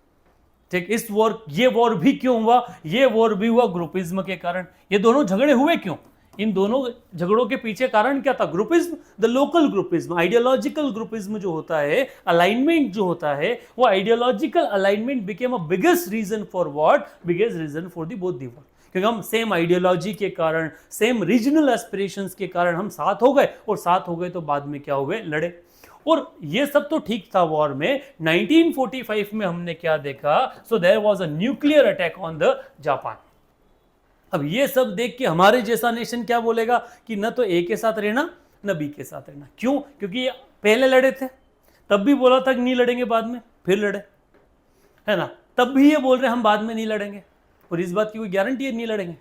ठीक, इस वॉर, ये वॉर भी क्यों हुआ? ये वॉर भी हुआ ग्रुपिज्म के कारण। ये दोनों झगड़े हुए क्यों? इन दोनों झगड़ों के पीछे कारण क्या था? Groupism, the local groupism, ideological groupism जो होता है, अलाइनमेंट जो होता है, वो ideological alignment became a biggest reason for what? Biggest reason for the both the war. क्योंकि हम सेम आइडियोलॉजी के कारण, सेम रीजनल एस्पिरेशंस के कारण हम साथ हो गए, और साथ हो गए तो बाद में क्या हुए? लड़े। और ये सब तो ठीक था वॉर में। 1945 में हमने क्या देखा? So there was a nuclear attack on the Japan. अब ये सब देख के हमारे जैसा नेशन क्या बोलेगा कि न तो ए के साथ रहना न बी के साथ रहना। क्यों? क्योंकि ये पहले लड़े थे, तब भी बोला था कि नहीं लड़ेंगे, बाद में फिर लड़े, है ना? तब भी ये बोल रहे हम बाद में नहीं लड़ेंगे, और इस बात की कोई गारंटी है नहीं लड़ेंगे।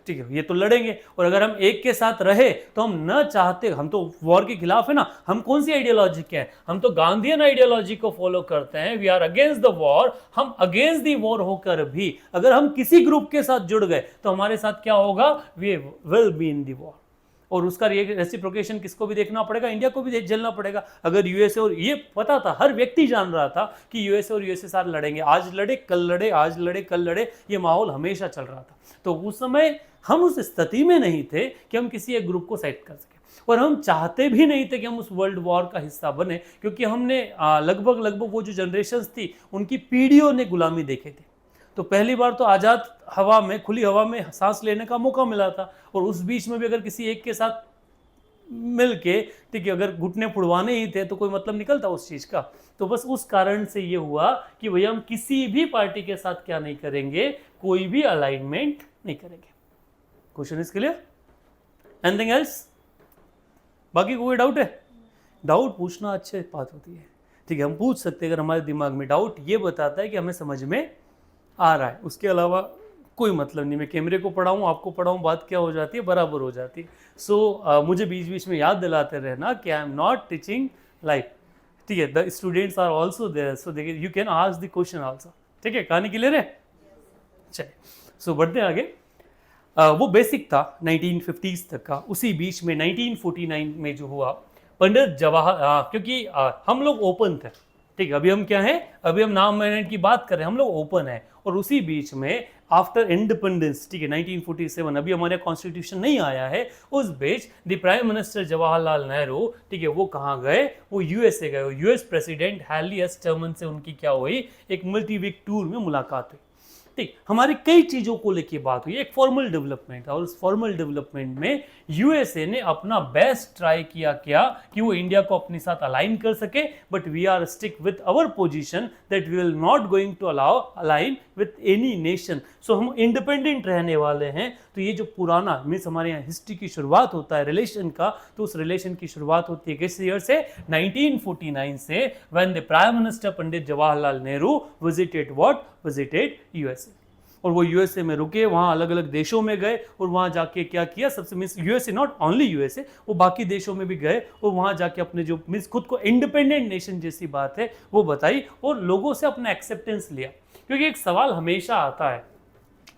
ठीक है, ये तो लड़ेंगे। और अगर हम एक के साथ रहे तो हम न चाहते, हम तो वॉर के खिलाफ है ना। हम कौन सी आइडियोलॉजी के हैं? हम तो गांधीयन आइडियोलॉजी को फॉलो करते हैं। We are against the war. हम अगेंस्ट द वॉर होकर भी अगर हम किसी ग्रुप के साथ जुड़ गए तो हमारे साथ क्या होगा? We will be in the war. और उसका रेसिप्रोकेशन किसको भी देखना पड़ेगा? इंडिया को भी झेलना पड़ेगा। अगर यूएसए, और ये पता था, हर व्यक्ति जान रहा था कि यूएसए और यूएसए साथ लड़ेंगे, आज लड़े कल लड़े, आज लड़े कल लड़े, ये माहौल हमेशा चल रहा था। तो उस समय हम उस स्थिति में नहीं थे कि हम किसी एक ग्रुप को सेट कर सके, और हम चाहते भी नहीं थे कि हम उस वर्ल्ड वॉर का हिस्सा बने, क्योंकि हमने लगभग वो जो जनरेशंस थी उनकी पीढ़ियों ने गुलामी देखे थे। तो पहली बार तो आज़ाद हवा में, खुली हवा में सांस लेने का मौका मिला था, और उस बीच में भी अगर किसी एक के साथ मिल के, ठीक है, अगर घुटने फुड़वाने ही थे तो कोई मतलब निकलता उस चीज़ का। तो बस उस कारण से ये हुआ कि भैया हम किसी भी पार्टी के साथ क्या नहीं करेंगे? कोई भी अलाइनमेंट नहीं करेंगे। Question is clear? Anything else? बाकी कोई डाउट है? डाउट पूछना अच्छी बात होती है। ठीक है, हम पूछ सकते हैं अगर हमारे दिमाग में डाउट ये बताता है कि हमें समझ में आ रहा है। उसके अलावा कोई मतलब नहीं। मैं कैमरे को पढ़ाऊँ, आपको पढ़ाऊँ, बात क्या हो जाती है? बराबर हो जाती है। सो मुझे बीच बीच में याद दिलाते रहना कि I am not teaching life. ठीक है, the students are also there, so they you can ask the question also. ठीक है, कहानी क्लियर है? चलिए, सो बढ़ते हैं आगे। वो बेसिक था 1950s तक का। उसी बीच में 1949 में जो हुआ, पंडित जवाहर, क्योंकि हम लोग ओपन थे। ठीक है, अभी हम क्या हैं? अभी हम नाम अमेंडमेंट की बात कर रहे हैं, हम लोग ओपन है। और उसी बीच में आफ्टर इंडिपेंडेंस, ठीक है, 1947, अभी हमारे कॉन्स्टिट्यूशन नहीं आया है, उस बीच the prime minister Jawaharlal Nehru, ठीक है, वो कहाँ गए? वो यूएसए गए। US president Harry S Truman से उनकी क्या हुई? एक मल्टी वीक टूर में मुलाकात हुई। ठीक, हमारी कई चीज़ों को लेके बात हुई। एक फॉर्मल डेवलपमेंट था, और उस फॉर्मल डेवलपमेंट में यूएसए ने अपना बेस्ट ट्राई किया क्या कि वो इंडिया को अपने साथ अलाइन कर सके। But we are stick with our position that we will not going to allow align with any nation. So हम इंडिपेंडेंट रहने वाले हैं। तो ये जो पुराना मीन्स हमारे यहाँ हिस्ट्री की शुरुआत होता है रिलेशन का, तो उस रिलेशन की शुरुआत होती है किस ईयर से? 1949 से, when the prime minister Pandit Jawaharlal Nehru visited what? Visited USA. और वो यूएसए में रुके, वहाँ अलग अलग देशों में गए, और वहाँ जाके क्या किया? सबसे means USA, not only USA, वो बाकी देशों में भी गए, और वहाँ जाके अपने जो मीन्स खुद को इंडिपेंडेंट नेशन जैसी बात है वो बताई, और लोगों से अपना एक्सेप्टेंस लिया। क्योंकि एक सवाल हमेशा आता है,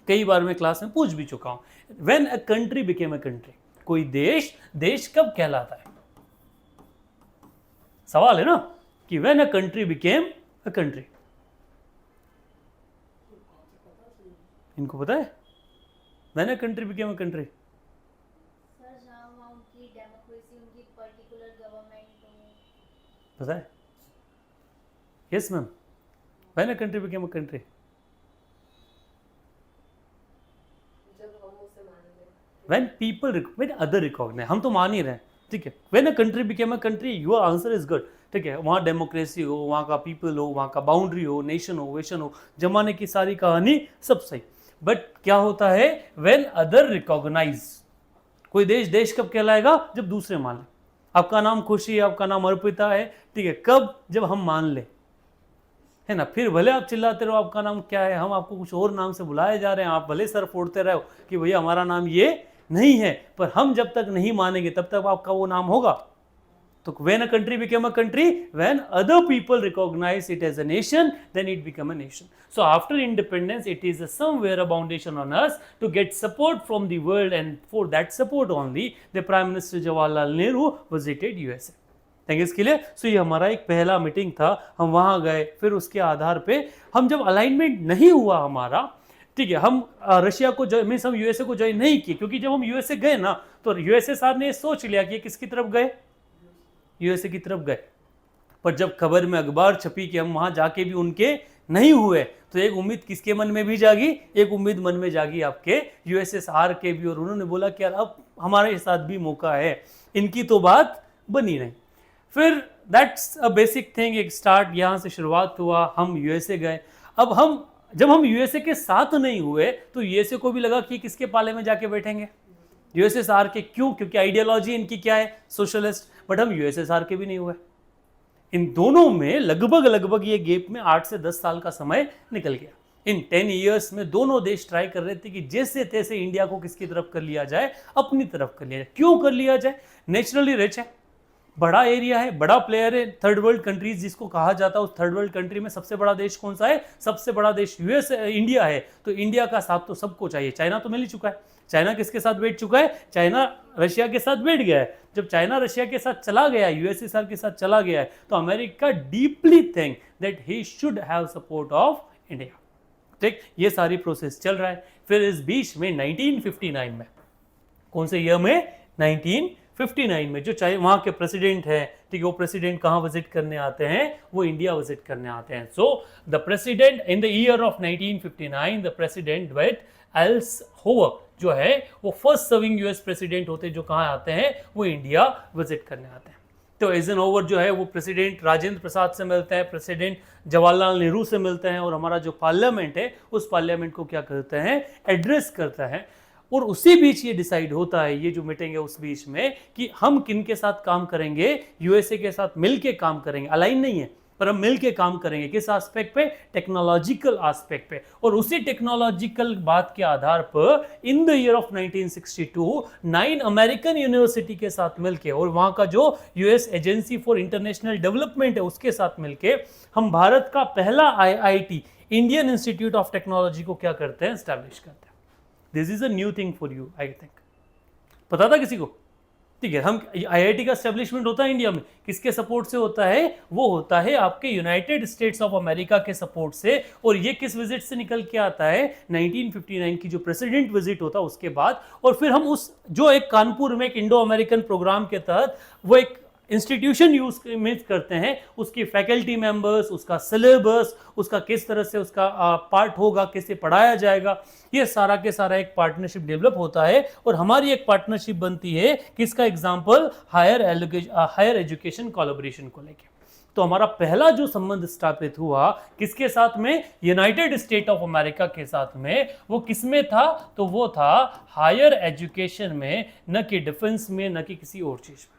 कई बार मैं क्लास में पूछ भी चुका हूँ, when a country became a country, कोई देश कब कहलाता है? सवाल है ना कि when a country became a country. इनको पता है when a country became a country? Sir, जहाँ वहाँ उनकी डेमोक्रेसी, उनकी पर्टिकुलर गवर्नमेंट पता है? Yes ma'am, when a country became a country? When people, when other recognize, हम तो मान ही रहे हैं, ठीक है। When a country became a country, your answer is good, ठीक है। वहाँ डेमोक्रेसी हो, वहाँ का पीपल हो, वहाँ का बाउंड्री हो, नेशन हो, वेशन हो, जमाने की सारी कहानी सब सही। बट क्या होता है? When other recognize, कोई देश कब कहलाएगा? जब दूसरे मान लें। आपका नाम खुशी है, आपका नाम अर्पिता है, ठीक है, कब? जब हम मान ले, है ना। फिर भले आप चिल्लाते रहो आपका नाम क्या है, हम आपको कुछ और नाम से बुलाए जा रहे हैं, आप भले सर फोड़ते रहो कि भैया हमारा नाम ये नहीं है, पर हम जब तक नहीं मानेंगे तब तक आपका वो नाम होगा। तो when a country became a country, when other people recognize it as a nation, then it became a nation. So after independence, it is somewhere a foundation on us to get support from the world, and for that support only, the Prime Minister Jawaharlal Nehru visited USA. Thank इसके लिए। सो ये हमारा एक पहला meeting था, हम वहाँ गए, फिर उसके आधार पे हम जब अलाइनमेंट नहीं हुआ हमारा, ठीक है, हम रशिया को मीन्स हम यूएसए को ज्वाइन नहीं किए, क्योंकि जब हम यूएसए गए ना तो यूएसए साहब ने सोच लिया कि किसकी तरफ गए, यूएसए की तरफ गए। पर जब खबर में अखबार छपी कि हम वहां जाके भी उनके नहीं हुए, तो एक उम्मीद किसके मन में भी जागी, एक उम्मीद मन में जागी आपके यूएसएसआर के भी, और उन्होंने बोला कि यार अब हमारे साथ भी मौका है, इनकी तो बात बनी नहीं। फिर दैट्स अ बेसिक थिंग, एक स्टार्ट यहाँ से शुरुआत हुआ, हम यूएसए गए। अब जब हम यूएसए के साथ नहीं हुए तो यूएसए को भी लगा कि किसके पाले में जाके बैठेंगे, यूएसएसआर के। क्यों? क्योंकि आइडियोलॉजी इनकी क्या है, सोशलिस्ट। बट हम यूएसएसआर के भी नहीं हुए। इन दोनों में लगभग ये गैप में 8 से 10 साल का समय निकल गया। इन 10 ईयर्स में दोनों देश ट्राई कर रहे थे कि जैसे तैसे इंडिया को किसकी तरफ कर लिया जाए, अपनी तरफ कर लिया जाए। क्यों कर लिया जाए? नेचुरली रिच है, बड़ा एरिया है, बड़ा प्लेयर है, थर्ड वर्ल्ड कंट्रीज जिसको कहा जाता है, उस थर्ड वर्ल्ड कंट्री में सबसे बड़ा देश कौन सा है? सबसे बड़ा देश इंडिया है। तो इंडिया का साथ तो सबको चाहिए। चाइना तो मिल ही चुका है, चाइना किसके साथ बैठ चुका है? चाइना रशिया के साथ बैठ गया है। जब चाइना रशिया के साथ चला गया, यूएसएसआर के साथ चला गया है, तो America deeply think that he should have support of India. ठीक, ये सारी प्रोसेस चल रहा है। फिर इस बीच में 1959 में, कौन से ईयर में? 1959 में जो चाहे वहाँ के प्रेसिडेंट है, ठीक है, वो प्रेसिडेंट कहाँ विजिट करने आते हैं? वो इंडिया विजिट करने आते हैं। So the president in the year of 1959, the president Dwight एल्सहोवर जो है वो फर्स्ट सर्विंग यूएस प्रेसिडेंट होते हैं, जो कहाँ आते हैं? वो इंडिया विजिट करने आते हैं। तो एजनओवर जो है वो प्रेसिडेंट राजेंद्र प्रसाद से मिलते हैं, प्रेसिडेंट जवाहरलाल नेहरू से मिलते हैं, और हमारा जो पार्लियामेंट है उस पार्लियामेंट को क्या करते हैं? एड्रेस करता है। और उसी बीच ये डिसाइड होता है, ये जो मीटिंग है उस बीच में, कि हम किन के साथ काम करेंगे? यूएसए के साथ मिलके काम करेंगे। अलाइन नहीं है, पर हम मिलके काम करेंगे। किस एस्पेक्ट पे? टेक्नोलॉजिकल एस्पेक्ट पे। और उसी टेक्नोलॉजिकल बात के आधार पर इन the year of 1962 9 American university के साथ मिलके, और वहां का जो US agency for international development है उसके साथ मिलके, हम भारत का पहला IIT, Indian institute of technology को क्या करते हैं? एस्टैब्लिश करते हैं। This is a new thing for you, I think. पता था किसी को? ठीक है, हम आईआईटी का एस्टेब्लिशमेंट होता है इंडिया में, किसके सपोर्ट से होता है? वो होता है आपके यूनाइटेड स्टेट्स ऑफ अमेरिका के सपोर्ट से। और ये किस विजिट से निकल के आता है? 1959 की जो प्रेसिडेंट विजिट होता है उसके बाद। और फिर हम उस जो एक कानपुर में एक इंडो अमेरिकन प्रोग्राम के तहत वो एक इंस्टीट्यूशन यूज करते हैं, उसकी फैकल्टी मेंबर्स, उसका सिलेबस, उसका किस तरह से उसका पार्ट होगा, कैसे पढ़ाया जाएगा, ये सारा के सारा एक पार्टनरशिप डेवलप होता है। और हमारी एक पार्टनरशिप बनती है किसका? एग्जांपल हायर एजुकेशन कोलैबोरेशन को लेके। तो हमारा पहला जो संबंध स्थापित हुआ किसके साथ में? यूनाइटेड स्टेट ऑफ अमेरिका के साथ में। वो किसमें था? तो वो था हायर एजुकेशन में, न कि डिफेंस में, न कि किसी और चीज में।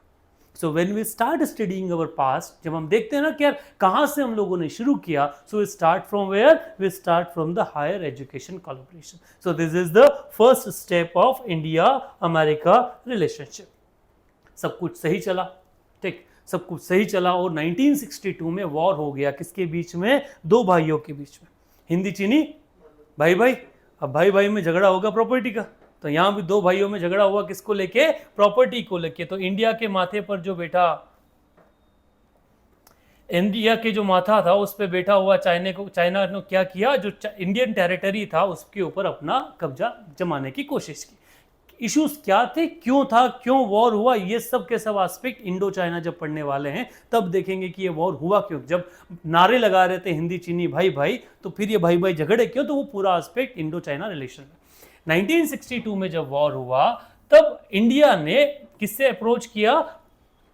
So when we start studying our past, जब हम देखते हैं ना कि यार कहाँ से हम लोगों ने शुरू किया, so we start from where? We start from the higher education collaboration. So this is the first step of India-America relationship. सब कुछ सही चला, ठीक, सब कुछ सही चला। और 1962 में वॉर हो गया, किसके बीच में? दो भाइयों के बीच में, हिंदी चीनी भाई भाई। अब भाई भाई में झगड़ा होगा प्रॉपर्टी का, तो यहां भी दो भाइयों में झगड़ा हुआ, किसको लेके? प्रॉपर्टी को लेके। तो इंडिया के माथे पर जो बैठा, इंडिया के जो माथा था उस पे बैठा हुआ चाइना ने क्या किया? जो इंडियन टेरिटरी था उसके ऊपर अपना कब्जा जमाने की कोशिश की। इश्यूज क्या थे, क्यों था, क्यों वॉर हुआ, ये सब के सब एस्पेक्ट इंडो चाइना जब पढ़ने वाले हैं तब देखेंगे कि ये वॉर हुआ क्यों। जब नारे लगा रहे थे हिंदी चीनी भाई भाई, तो फिर ये भाई भाई झगड़े क्यों? तो वो पूरा एस्पेक्ट इंडो चाइना रिलेशन में। 1962 में जब वॉर हुआ तब इंडिया ने किससे अप्रोच किया?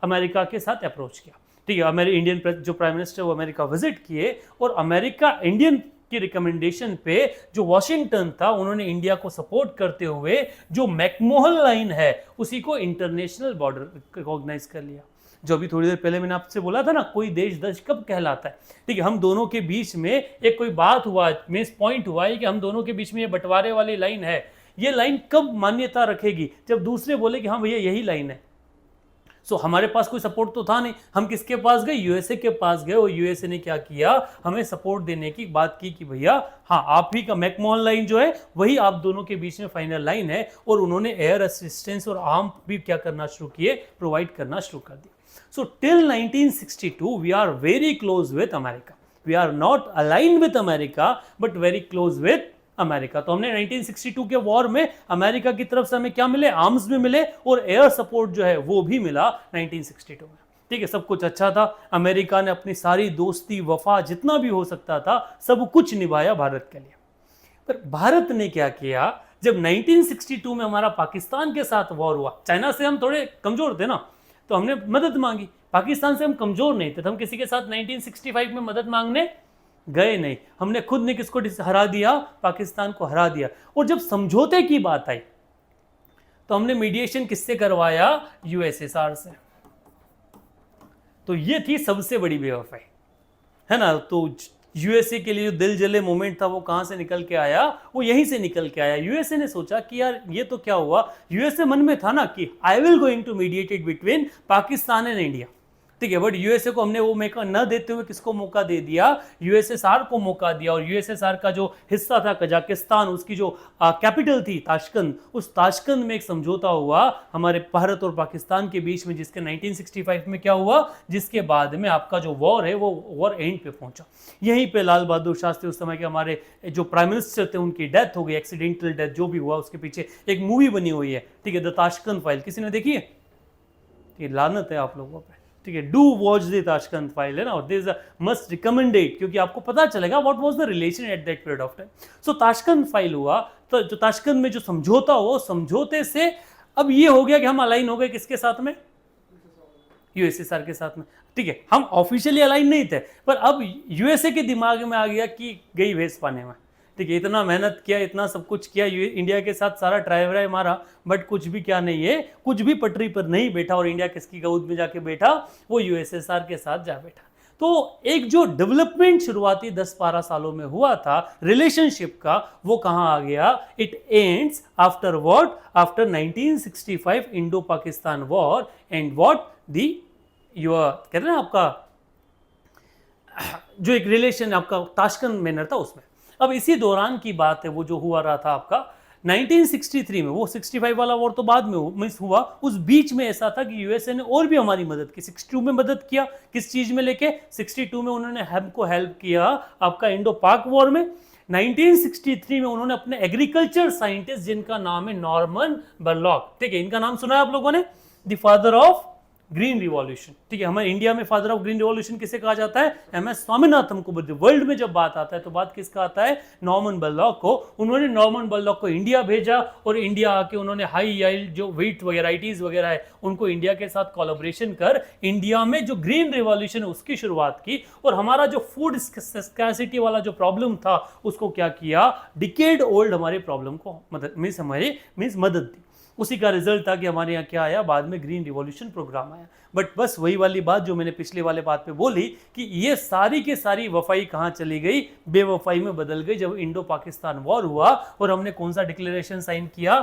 अमेरिका के साथ अप्रोच किया, ठीक है। इंडियन जो प्राइम मिनिस्टर वो अमेरिका विजिट किए, और अमेरिका इंडियन की रिकमेंडेशन पे जो वॉशिंगटन था, उन्होंने इंडिया को सपोर्ट करते हुए जो मैकमोहन लाइन है उसी को इंटरनेशनल बॉर्डर रिकॉग्नाइज कर लिया। जो अभी थोड़ी देर पहले मैंने आपसे बोला था ना, कोई देश देश कब कहलाता है, ठीक है, हम दोनों के बीच में एक कोई बात हुआ, मीन्स पॉइंट हुआ है कि हम दोनों के बीच में ये बंटवारे वाली लाइन है, ये लाइन कब मान्यता रखेगी, जब दूसरे बोले कि हाँ भैया यही लाइन है। सो हमारे पास कोई सपोर्ट तो था नहीं, हम किसके पास गए, यूएसए के पास गए, और यूएसए ने क्या किया, हमें सपोर्ट देने की बात की कि भैया हाँ आप ही का मैकमोहन लाइन जो है वही आप दोनों के बीच में फाइनल लाइन है, और उन्होंने एयर असिस्टेंस और आर्म भी क्या करना शुरू किए, प्रोवाइड करना शुरू कर दिया। So till 1962 we are very close with America, we are not align with America but very close with America. तो हमने 1962 के वॉर में अमेरिका की तरफ से हमें क्या मिले, आर्म्स भी मिले और एयर सपोर्ट जो है वो भी मिला 1962 में, ठीक है, सब कुछ अच्छा था। अमेरिका ने अपनी सारी दोस्ती वफा जितना भी हो सकता था सब कुछ निभाया भारत के लिए। पर भारत ने क्या किया, जब 1962 में हमारा पाकिस्तान के साथ वॉर हुआ, चाइना से हम थोड़े कमजोर थे ना, तो हमने मदद मांगी, पाकिस्तान से हम कमजोर नहीं थे, तो हम किसी के साथ 1965 में मदद मांगने गए नहीं, हमने खुद ने किसको हरा दिया, पाकिस्तान को हरा दिया। और जब समझौते की बात आई तो हमने मीडिएशन किससे करवाया, यूएसएसआर से। तो ये थी सबसे बड़ी बेवफाई, है ना। तो यूएसए के लिए जो दिल जले मोमेंट था वो कहां से निकल के आया, वो यहीं से निकल के आया। यूएसए ने सोचा कि यार ये तो क्या हुआ, यूएसए मन में था ना कि I will going to mediated between Pakistan and India, ठीक है, बट यूएसए को हमने वो मौका न देते हुए किसको मौका दे दिया, यूएसएसआर को मौका दिया। और यूएसएसआर का जो हिस्सा था कजाकिस्तान, उसकी जो कैपिटल थी ताशकंद, उस ताशकंद में एक समझौता हुआ हमारे भारत और पाकिस्तान के बीच में, जिसके 1965 में क्या हुआ, जिसके बाद में आपका जो वॉर है वो वॉर एंड पे पहुंचा। यहीं पे लाल बहादुर शास्त्री उस समय के हमारे जो प्राइम मिनिस्टर थे उनकी डेथ हो गई, एक्सीडेंटल डेथ जो भी हुआ, उसके पीछे एक मूवी बनी हुई है, ठीक है, द ताशकंद फाइल, किसी ने देखी है, ये लानत है आप लोगों पे, ठीक है, do watch the Tashkent file, है ना, और दिस मस्ट रिकमेंडेड, क्योंकि आपको पता चलेगा what was the relation at that period of time. So Tashkent file हुआ, तो जो ताशकंद में जो समझौता हुआ, समझौते से अब ये हो गया कि हम अलाइन हो गए किसके साथ में, यूएसएसआर के साथ में, ठीक है, हम ऑफिशियली अलाइन नहीं थे, पर अब यूएसए के दिमाग में आ गया कि गई भैंस पाने में, ठीक है, इतना मेहनत किया, इतना सब कुछ किया, इंडिया के साथ सारा ट्राई व्राई मारा, बट कुछ भी क्या नहीं है, कुछ भी पटरी पर नहीं बैठा, और इंडिया किसकी गोद में जाके बैठा, वो यूएसएसआर के साथ जा बैठा। तो एक जो डेवलपमेंट शुरुआती 10-12 सालों में हुआ था रिलेशनशिप का, वो कहां आ गया, it ends after what, after 1965 Indo Pakistan war and what the your, कहते हैं ना आपका जो एक रिलेशन आपका ताशकंद मैनर था उसमें। अब इसी दौरान की बात है, वो जो हुआ रहा था आपका 1963 में, वो 65 वाला वॉर तो बाद में हुआ, उस बीच में ऐसा था कि यूएसए ने और भी हमारी मदद की, 62 में मदद किया, किस चीज में लेके, 62 में उन्होंने हमको हेल्प किया आपका इंडो पाक वॉर में। 1963 में उन्होंने अपने एग्रीकल्चर साइंटिस्ट, जिनका नाम है नॉर्मन बोरलॉग, ठीक है, इनका नाम सुना है आप लोगों ने, the father of green revolution, ठीक है, हमारे इंडिया में फादर ऑफ ग्रीन रिवॉल्यूशन किसे कहा जाता है, एमएस स्वामीनाथन को। वर्ल्ड में जब बात आता है तो बात किसका आता है, नॉर्मन बोरलॉग को। उन्होंने नॉर्मन बोरलॉग को इंडिया भेजा, और इंडिया आके उन्होंने हाई यील्ड जो व्हीट वैराइटीज वगैरह है उनको इंडिया के साथ कोलैबोरेशन कर इंडिया में जो ग्रीन रिवॉल्यूशन है उसकी शुरुआत की, और हमारा जो फूड स्कैर्सिटी वाला जो प्रॉब्लम था उसको क्या किया, डिकेड ओल्ड हमारे प्रॉब्लम को मदद दी। उसी का रिजल्ट था कि हमारे यहाँ क्या आया, बाद में ग्रीन रिवॉल्यूशन प्रोग्राम आया। बट बस वही वाली बात जो मैंने पिछले वाले बात पे बोली कि ये सारी के सारी वफाई कहाँ चली गई, बेवफाई में बदल गई जब इंडो पाकिस्तान वॉर हुआ, और हमने कौन सा डिक्लेरेशन साइन किया,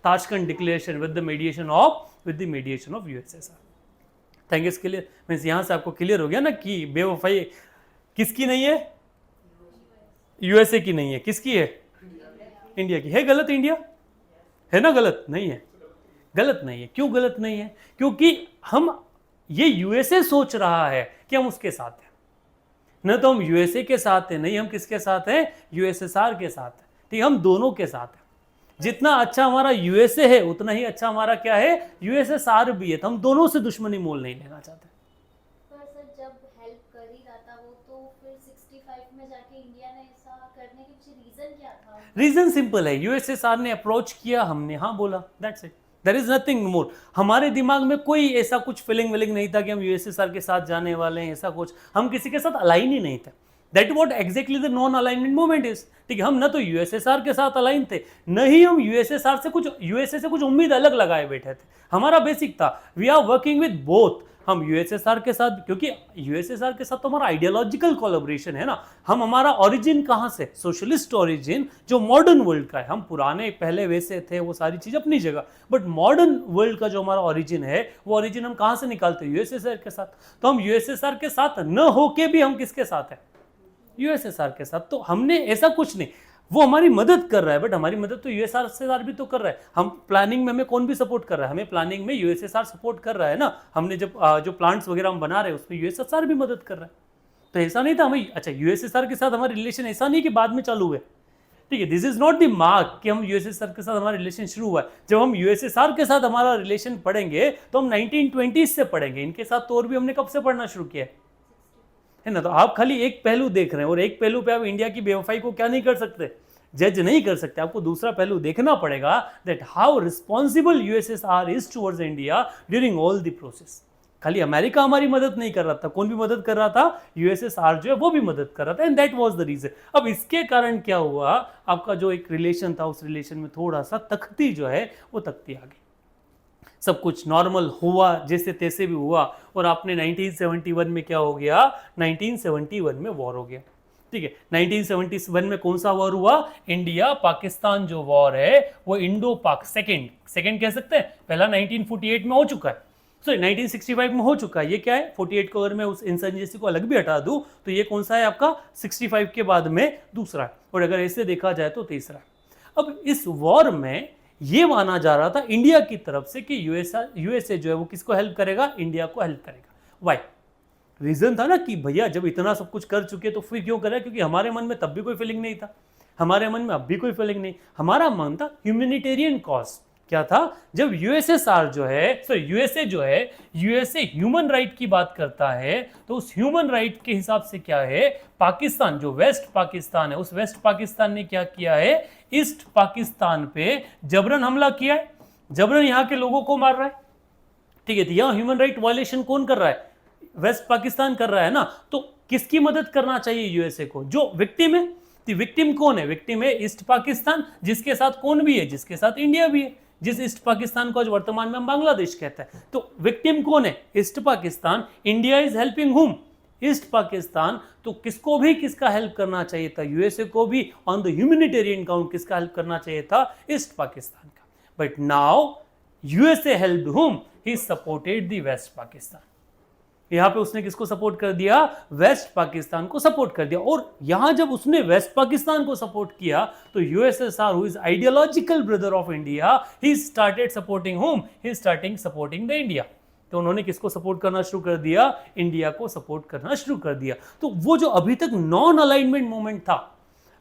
Tashkent declaration with the mediation of USSR. Thank you, इसके लिए मीन्स यहाँ से आपको क्लियर हो गया ना कि बेवफाई किसकी नहीं है, यूएसए की नहीं है, किसकी है, इंडिया की है। गलत इंडिया है ना, गलत नहीं है, गलत नहीं है। क्यों गलत नहीं है, क्योंकि हम ये यूएसए सोच रहा है कि हम उसके साथ हैं, न तो हम यूएसए के साथ हैं, नहीं हम किसके साथ हैं, यूएसएसआर के साथ हैं, ठीक, हम दोनों के साथ हैं। जितना अच्छा हमारा यूएसए है उतना ही अच्छा हमारा क्या है, यूएसएसआर भी है, तो हम दोनों से दुश्मनी मोल नहीं लेना चाहते। पर सर जब हेल्प कर ही रहा था वो, तो फिर 65 में जाके इंडिया ने ऐसा करने के पीछे रीजन क्या था? रीजन सिंपल है, यूएसएसआर ने अप्रोच किया, हमने हाँ बोला, that's it, there is nothing more. हमारे दिमाग में कोई ऐसा कुछ फीलिंग नहीं था कि हम यूएसएसआर के साथ जाने वाले हैं, ऐसा कुछ, हम किसी के साथ अलाइन ही नहीं थे। That what exactly the non alignment movement is, ठीक है, हम न तो यूएसएसआर के साथ अलाइन थे, न ही हम यूएसए से कुछ उम्मीद अलग लगाए बैठे थे। हमारा बेसिक था we are working with both हम यूएसएसआर के साथ, क्योंकि यूएसएसआर के साथ तो हमारा आइडियोलॉजिकल कोलैबोरेशन है ना, हम हमारा ओरिजिन कहाँ से, सोशलिस्ट ओरिजिन जो मॉडर्न वर्ल्ड का है, हम पुराने पहले वैसे थे, वो सारी चीज अपनी जगह, बट मॉडर्न वर्ल्ड का जो हमारा ओरिजिन है, वो ओरिजिन हम कहाँ से निकालते हैं, यूएसएसआर के साथ। तो हम यूएसएसआर के साथ न होके भी हम किसके साथ है, यूएसएसआर के साथ। तो हमने ऐसा कुछ नहीं, वो हमारी मदद कर रहा है, बट हमारी मदद तो यूएसएसआर भी तो कर रहा है। हम प्लानिंग में हमें कौन भी सपोर्ट कर रहा है, हमें प्लानिंग में यूएसएसआर सपोर्ट कर रहा है ना। हमने जब जो प्लांट्स वगैरह हम बना रहे हैं उसमें यूएसएसआर भी मदद कर रहा है। तो ऐसा नहीं था हमें, अच्छा यूएसएसआर के साथ हमारे रिलेशन ऐसा नहीं कि बाद में चालू हुए, ठीक है, this is not the mark कि हम यूएसएसआर के साथ हमारा रिलेशन शुरू हुआ है। जब हम यूएसएसआर के साथ हमारा रिलेशन पढ़ेंगे तो हम 1920s से पढ़ेंगे, इनके साथ तो और भी हमने कब से पढ़ना शुरू किया है ना। तो आप खाली एक पहलू देख रहे हैं, और एक पहलू पे आप इंडिया की बेवफाई को क्या नहीं कर सकते, जज नहीं कर सकते, आपको दूसरा पहलू देखना पड़ेगा, that how responsible USSR is towards India during all the process. खाली अमेरिका हमारी मदद नहीं कर रहा था, कौन भी मदद कर रहा था, यूएसएसआर जो है वो भी मदद कर रहा था, and that was the reason. अब इसके कारण क्या हुआ, आपका जो एक रिलेशन था उस रिलेशन में थोड़ा सा तख्ती जो है वो तख्ती आ गई। सब कुछ नॉर्मल हुआ जैसे तैसे भी हुआ, और आपने 1971 में क्या हो गया, 1971 में वॉर हो गया, ठीक है। 1971 में कौन सा वॉर हुआ, इंडिया पाकिस्तान जो वॉर है वो इंडो पाक सेकेंड कह सकते हैं, पहला 1948 में हो चुका है, सॉरी 1965 में हो चुका है। ये क्या है, 48 को अगर मैं उस इंसर्जेंसी को अलग भी हटा दूं तो ये कौन सा है आपका, 65 के बाद में दूसरा है, और अगर ऐसे देखा जाए तो तीसरा है। अब इस वॉर में ये माना जा रहा था इंडिया की तरफ से कि यूएसए जो है वो किसको हेल्प करेगा, इंडिया को हेल्प करेगा। वाई, रीजन था ना कि भैया जब इतना सब कुछ कर चुके तो फिर क्यों करें, क्योंकि हमारे मन में तब भी कोई फीलिंग नहीं था, हमारे मन में अब भी कोई फीलिंग नहीं, हमारा मन था ह्यूमैनिटेरियन कॉज। क्या था, जब यूएसएसआर जो है, सॉरी यूएसए जो है, यूएसए ह्यूमन राइट की बात करता है, तो उस ह्यूमन राइट के हिसाब से क्या है, पाकिस्तान जो वेस्ट पाकिस्तान है, उस वेस्ट पाकिस्तान ने क्या किया है, ईस्ट पाकिस्तान पे जबरन हमला किया है, जबरन यहाँ के लोगों को मार रहा है, ठीक है। तो यहाँ ह्यूमन राइट वायलेशन कौन कर रहा है, वेस्ट पाकिस्तान कर रहा है ना। तो किसकी मदद करना चाहिए यूएसए को, जो विक्टिम है। तो विक्टिम कौन है, विक्टिम है ईस्ट पाकिस्तान, जिसके साथ कौन भी है, जिसके साथ इंडिया भी है, जिस ईस्ट पाकिस्तान को आज वर्तमान में हम बांग्लादेश कहते हैं। तो विक्टिम कौन है, east Pakistan. India is helping हुम, ईस्ट पाकिस्तान। तो किसको भी किसका हेल्प करना चाहिए था, यूएसए को भी ऑन द ह्यूमैनिटेरियन काउंट किसका हेल्प करना चाहिए था, ईस्ट पाकिस्तान का। But now USA helped him, he supported the west Pakistan. यहां पे उसने किसको सपोर्ट कर दिया, वेस्ट पाकिस्तान को सपोर्ट कर दिया। और यहां जब उसने वेस्ट पाकिस्तान को सपोर्ट किया तो USSR, who is ideological brother of India, he started supporting हुम, ही स्टार्टिंग सपोर्टिंग द इंडिया। तो उन्होंने किसको सपोर्ट करना शुरू कर दिया, इंडिया को सपोर्ट करना शुरू कर दिया। तो वो जो अभी तक नॉन अलाइनमेंट मूवमेंट था,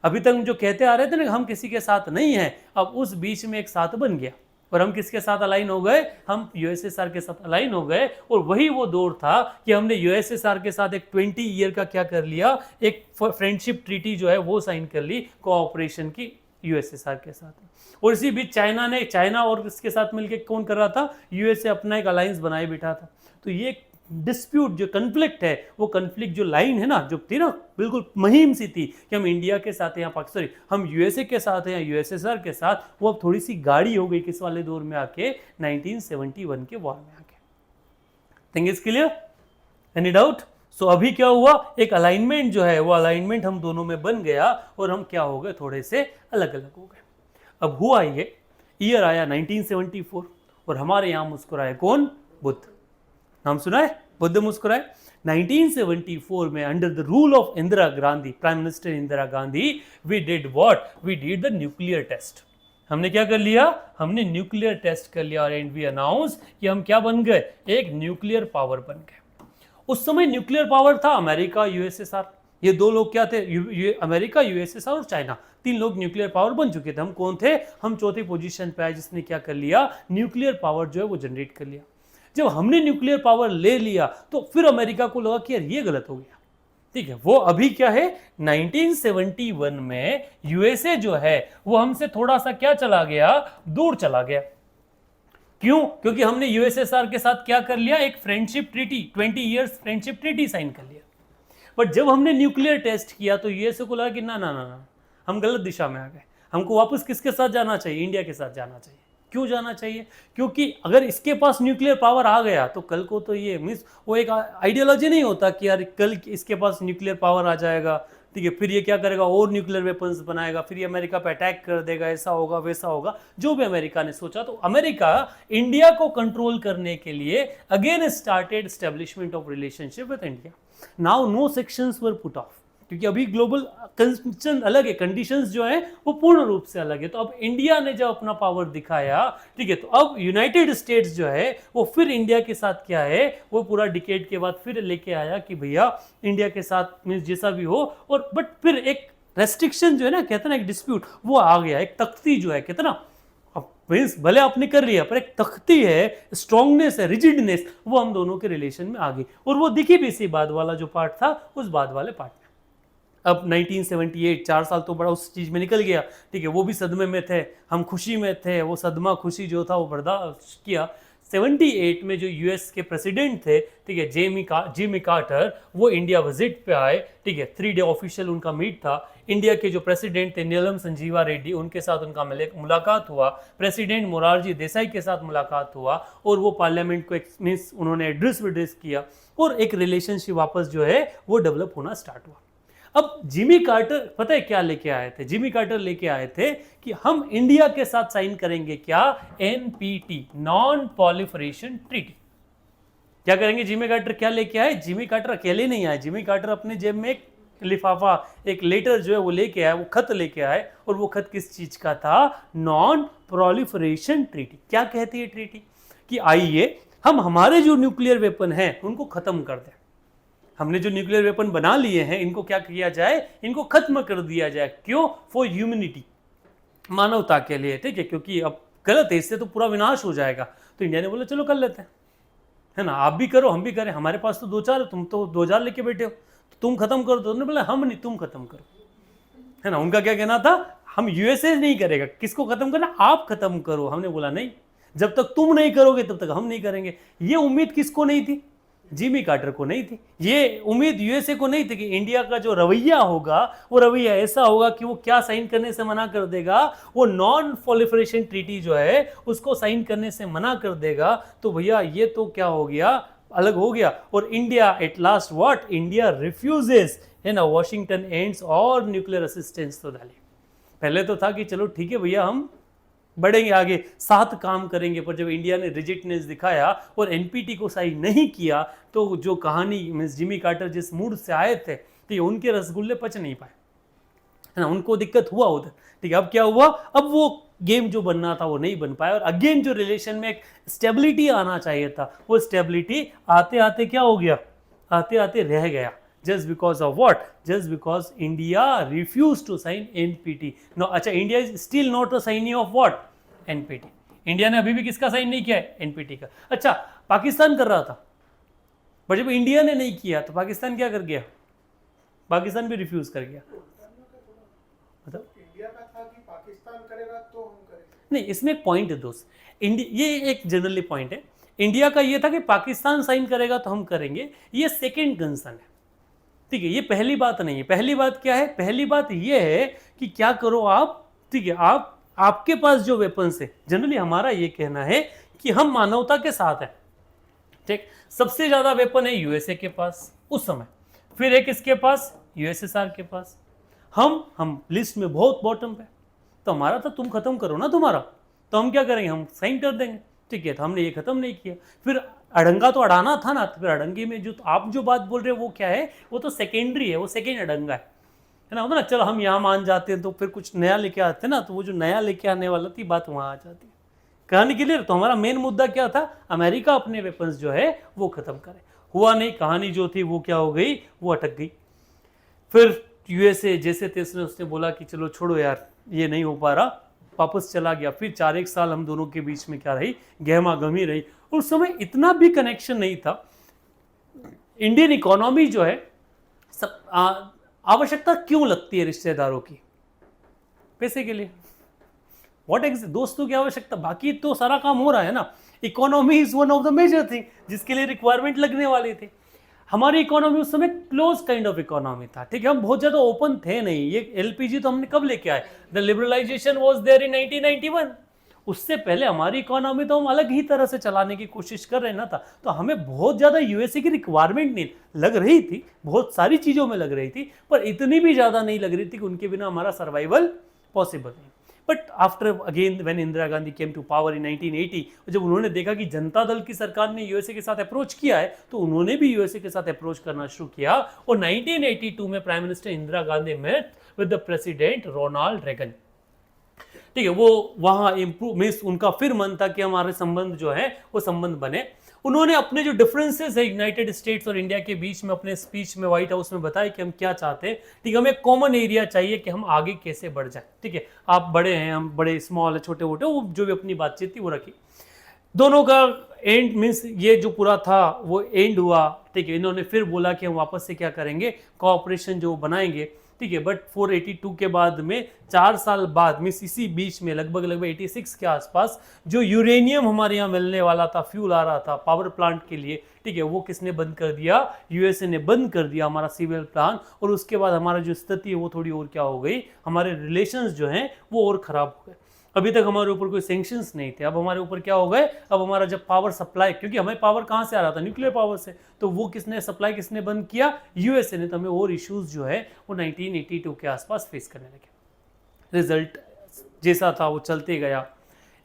अभी तक जो कहते आ रहे थे ना हम किसी के साथ नहीं है, अब उस बीच में एक साथ बन गया, और हम किसके साथ अलाइन हो गए, हम यूएसएसआर के साथ अलाइन हो गए। और वही वो दौर था कि हमने यूएसएसआर के साथ एक 20 ईयर का क्या कर लिया, एक फ्रेंडशिप ट्रीटी जो है वो साइन कर ली कोऑपरेशन की यूएसएसआर के साथ। और इसी बीच चाइना और इसके साथ मिलकर कौन कर रहा था, यूएसए अपना एक अलायंस बनाए बैठा था। तो ये डिस्प्यूट जो कन्फ्लिक्ट है, वो कन्फ्लिक्ट जो लाइन है ना, जो थी ना बिल्कुल मुहिम सी थी कि हम इंडिया के साथ हैं या पाकिस्तान, हम यूएसए के साथ हैं या यूएसएसआर के साथ, वो अब थोड़ी सी गाड़ी हो गई किस वाले दौर में आके, 1971 के वॉर में आके। Think is clear, any doubt. So अभी क्या हुआ, एक अलाइनमेंट जो है वो अलाइनमेंट हम दोनों में बन गया, और हम क्या हो गए, थोड़े से अलग अलग हो गए। अब हुआ ये, ईयर आया 1974, और हमारे यहां मुस्कुराए कौन, बुद्ध। नाम सुना है, बुद्ध मुस्कुराए। 1974 में under the rule of Indira Gandhi, prime minister Indira Gandhi, we did what, we did the nuclear test. हमने क्या कर लिया, हमने न्यूक्लियर टेस्ट कर लिया, एंड वी अनाउंस कि हम क्या बन गए, एक न्यूक्लियर पावर बन गए। उस समय न्यूक्लियर पावर था अमेरिका, यूएसएसआर, ये दो लोग क्या थे, अमेरिका, यूएसएसआर और चाइना, तीन लोग न्यूक्लियर पावर बन चुके थे। हम कौन थे, हम चौथी पोजीशन पे आए जिसने क्या कर लिया, न्यूक्लियर पावर जो है वो जनरेट कर लिया। जब हमने न्यूक्लियर पावर ले लिया तो फिर अमेरिका को लगा कि यार ये गलत हो गया, ठीक है। वो अभी क्या है, 1971 में यूएसए जो है वो हमसे थोड़ा सा क्या चला गया, दूर चला गया। क्यों, क्योंकि हमने यूएसएसआर के साथ क्या कर लिया, एक friendship treaty, 20 years friendship treaty sign कर लिया। बट जब हमने न्यूक्लियर टेस्ट किया तो यूएसए को लगा कि ना ना ना ना, हम गलत दिशा में आ गए, हमको वापस किसके साथ जाना चाहिए, इंडिया के साथ जाना चाहिए। क्यों जाना चाहिए? क्योंकि अगर इसके पास न्यूक्लियर पावर आ गया तो कल को तो ये मीन्स वो एक आइडियोलॉजी नहीं होता कि यार कल इसके पास न्यूक्लियर पावर आ जाएगा, ठीक है, फिर ये क्या करेगा और न्यूक्लियर वेपन्स बनाएगा, फिर ये अमेरिका पे अटैक कर देगा, ऐसा होगा वैसा होगा, जो भी अमेरिका ने सोचा। तो अमेरिका इंडिया को कंट्रोल करने के लिए again started establishment of relationship with India. Now no sections were put off, क्योंकि अभी ग्लोबल कंडीशन अलग है, कंडीशंस जो है वो पूर्ण रूप से अलग है। तो अब इंडिया ने जब अपना पावर दिखाया, ठीक है, तो अब यूनाइटेड स्टेट्स जो है वो फिर इंडिया के साथ क्या है, वो पूरा डिकेड के बाद फिर लेके आया कि भैया इंडिया के साथ मीन्स जैसा भी हो, और बट फिर एक रेस्ट्रिक्शन जो है ना, कहते ना एक डिस्प्यूट वो आ गया, एक तख्ती जो है, कहते ना अब भले आपने कर लिया पर एक तख्ती है, स्ट्रांगनेस है, रिजिडनेस, वो हम दोनों के रिलेशन में आ गई। और वो दिखी भी इसी बाद वाला जो पार्ट था उस बाद वाले पार्ट में। अब 1978 4 साल तो बड़ा उस चीज़ में निकल गया, ठीक है, वो भी सदमे में थे, हम खुशी में थे, वो सदमा खुशी जो था वो बर्दाश्त किया। 78 में जो यूएस के प्रेसिडेंट थे, ठीक है, जिमी कार्टर, वो इंडिया विजिट पे आए, ठीक है, 3 डे ऑफिशियल उनका मीट था। इंडिया के जो प्रेसिडेंट थे नीलम संजीवा रेड्डी, उनके साथ उनका मुलाकात हुआ, प्रेसिडेंट मोरारजी देसाई के साथ मुलाकात हुआ, और वो पार्लियामेंट को मीन्स उन्होंने एड्रेस किया, और एक रिलेशनशिप वापस जो है वो डेवलप होना स्टार्ट हुआ। अब जिमी कार्टर पता है क्या लेके आए थे? जिमी कार्टर लेके आए थे कि हम इंडिया के साथ साइन करेंगे क्या, एनपीटी, नॉन पॉलिफरेशन ट्रीटी। क्या करेंगे जिमी कार्टर? क्या लेके आए? जिमी कार्टर अकेले नहीं आए, जिमी कार्टर अपने जेब में एक लिफाफा, एक लेटर जो है वो लेके आए, वो खत लेके आए, और वो खत किस चीज का था? Non proliferation treaty. क्या कहती है ट्रीटी? कि आइए हम हमारे जो न्यूक्लियर वेपन हैं उनको खत्म कर दें, हमने जो न्यूक्लियर वेपन बना लिए हैं इनको क्या किया जाए, इनको खत्म कर दिया जाए। क्यों? फॉर ह्यूमैनिटी, मानवता के लिए, ठीक है, क्योंकि अब गलत है, इससे तो पूरा विनाश हो जाएगा। तो इंडिया ने बोला चलो कर लेते हैं, है ना, आप भी करो हम भी करें, हमारे पास तो 2-4, तुम तो 2000 लेके बैठे हो, तो तुम खत्म करो। तो उन्होंने बोला हम नहीं, तुम खत्म करो, है ना। उनका क्या कहना था, हम यूएसए नहीं करेगा, किसको खत्म करना, आप खत्म करो। हमने बोला नहीं, जब तक तुम नहीं करोगे तब तक हम नहीं करेंगे। ये उम्मीद किसको नहीं थी? जिमी कार्टर को नहीं थी। ये उम्मीद यूएसए को नहीं थी कि इंडिया का जो रवैया होगा वो रवैया ऐसा होगा कि वो क्या साइन करने से मना कर देगा, वो नॉन प्रोलिफरेशन ट्रीटी जो है उसको साइन करने से मना कर देगा। तो भैया ये तो क्या हो गया, अलग हो गया। और India at last what, India refuses, है ना, वॉशिंगटन एंड्स और न्यूक्लियर असिस्टेंस तो डाले। पहले तो था कि चलो ठीक है भैया हम बढ़ेंगे आगे, साथ काम करेंगे, पर जब इंडिया ने रिजिडनेस दिखाया और एनपीटी को साइन नहीं किया तो जो कहानी मीन्स जिमी कार्टर जिस मूड से आए थे, ठीक है, उनके रसगुल्ले पच नहीं पाए, है ना, उनको दिक्कत हुआ उधर, ठीक है। अब क्या हुआ, अब वो गेम जो बनना था वो नहीं बन पाया, और अगेन जो रिलेशन में एक स्टेबिलिटी आना चाहिए था वो स्टेबिलिटी आते आते क्या हो गया, आते आते रह गया। Just because of what? Just because India refused to sign NPT. No, अच्छा, India is still not a signee of what? NPT. India ने अभी भी किसका साइन नहीं किया है? NPT का। अच्छा, पाकिस्तान कर रहा था, पर जब इंडिया ने नहीं किया तो पाकिस्तान क्या कर गया? पाकिस्तान भी रिफ्यूज कर गया। मतलब इंडिया का था कि पाकिस्तान करेगा तो हम करेंगे। नहीं, इसमें एक पॉइंट है दोस्त, ये एक जनरली पॉइंट है। इंडिया का ये था कि पाकिस्तान साइन करेगा तो हम करेंगे, ये सेकेंड कंसर्न है, ठीक है, ये पहली बात नहीं है। पहली बात क्या है? पहली बात ये है कि क्या करो आप, ठीक है, आपके पास जो वेपन्स है, जनरली हमारा ये कहना है कि हम मानवता के साथ हैं, ठीक। सबसे ज्यादा वेपन है यूएसए के पास उस समय, फिर एक इसके पास यूएसएसआर के पास, हम लिस्ट में बहुत बॉटम पे। तो हमारा तो तुम खत्म करो ना तुम्हारा, तो हम क्या करेंगे, हम साइन कर देंगे, ठीक है। तो हमने ये खत्म नहीं किया, फिर अड़ंगा तो अड़ाना था ना, तो फिर अड़ंगे में जो आप जो बात बोल रहे हो वो क्या है, वो तो सेकेंडरी है, वो सेकेंड अड़ंगा है ना, होता ना। चलो हम यहाँ मान जाते हैं तो फिर कुछ नया लेके आते हैं ना, तो वो जो नया लेके आने वाला थी बात वहाँ आ जाती है। कहानी क्लियर? तो हमारा मेन मुद्दा क्या था, अमेरिका अपने वेपन्स जो है वो खत्म करे। हुआ नहीं, कहानी जो थी वो क्या हो गई, वो अटक गई। फिर यूएसए जैसे तैसे उसने बोला कि चलो छोड़ो यार, ये नहीं हो पा रहा, वापस चला गया। फिर 4-1 साल हम दोनों के बीच में क्या रही, गहमा गहमी रही। उस समय इतना भी कनेक्शन नहीं था। इंडियन इकोनॉमी जो है, आवश्यकता क्यों लगती है रिश्तेदारों की? पैसे के लिए। दोस्तों की आवश्यकता, बाकी तो सारा काम हो रहा है ना। Economy is one of the major thing जिसके लिए रिक्वायरमेंट लगने वाली थी। हमारी इकोनॉमी उस समय क्लोज काइंड ऑफ इकोनॉमी था, ठीक है, हम बहुत ज्यादा ओपन थे नहीं। ये एलपीजी तो हमने कब लेके आए, the liberalisation was there in 1991। उससे पहले हमारी इकोनॉमी तो हम अलग ही तरह से चलाने की कोशिश कर रहे हैं ना था, तो हमें बहुत ज़्यादा यूएसए की रिक्वायरमेंट नहीं लग रही थी, बहुत सारी चीज़ों में लग रही थी, पर इतनी भी ज़्यादा नहीं लग रही थी कि उनके बिना हमारा सर्वाइवल पॉसिबल नहीं। But after again when Indira Gandhi came to power in 1980, जब उन्होंने देखा कि जनता दल की सरकार ने यूएसए के साथ अप्रोच किया है, तो उन्होंने भी यूएसए के साथ अप्रोच करना शुरू किया, और 1982 में prime minister Indira Gandhi met with the president Ronald Reagan. ठीक है, वो वहाँ इम्प्रूव मीन्स उनका फिर मन था कि हमारे संबंध जो है वो संबंध बने। उन्होंने अपने जो डिफरेंसेस है यूनाइटेड स्टेट्स और इंडिया के बीच में अपने स्पीच में व्हाइट हाउस में बताया कि हम क्या चाहते हैं। ठीक है, हमें कॉमन एरिया चाहिए कि हम आगे कैसे बढ़ जाए। ठीक है, आप बड़े हैं, हम बड़े, स्मॉल है, छोटे मोटे, वो जो भी अपनी बातचीत थी वो रखी। दोनों का एंड मीन्स ये जो पूरा था वो एंड हुआ। ठीक है, इन्होंने फिर बोला कि हम वापस से क्या करेंगे, कोऑपरेशन जो बनाएंगे। ठीक है, बट 482 के बाद में 4 साल बाद मीन्स इसी बीच में लगभग 86 के आसपास जो यूरेनियम हमारे यहाँ मिलने वाला था, फ्यूल आ रहा था पावर प्लांट के लिए, ठीक है, वो किसने बंद कर दिया, यूएसए ने बंद कर दिया हमारा सिविल प्लान। और उसके बाद हमारा जो स्थिति है वो थोड़ी और क्या हो गई, हमारे रिलेशंस जो हैं वो और खराब हो गए। अभी तक हमारे ऊपर कोई सैंक्शंस नहीं थे, अब हमारे ऊपर क्या हो गए, अब हमारा जब पावर सप्लाई, क्योंकि हमें पावर कहाँ से आ रहा था, न्यूक्लियर पावर से, तो वो किसने सप्लाई किसने बंद किया, यूएसए ने। तो हमें और इश्यूज जो है वो 1982 के आसपास फेस करने लगे। रिजल्ट जैसा था वो चलते गया।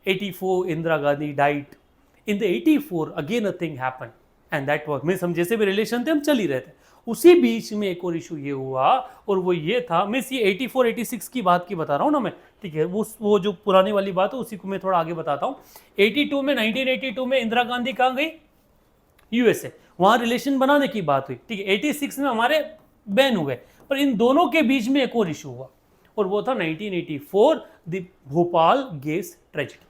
84 Indira Gandhi died. In the 84 again a thing happen and that was means हम जैसे भी रिलेशन थे हम चल ही रहे थे। उसी बीच में एक और इशू ये हुआ, और वो ये था, मीन्स ये 84-86 की बात की बता रहा हूँ ना मैं। ठीक है, वो जो पुरानी वाली बात है उसी को मैं थोड़ा आगे बताता हूँ। 1982 में इंदिरा गांधी कहाँ गई, यूएसए, वहाँ रिलेशन बनाने की बात हुई। ठीक है, 86 में हमारे बैन हो गए, पर इन दोनों के बीच में एक और इशू हुआ, और वो था 1984 द भोपाल गैस ट्रेजेडी।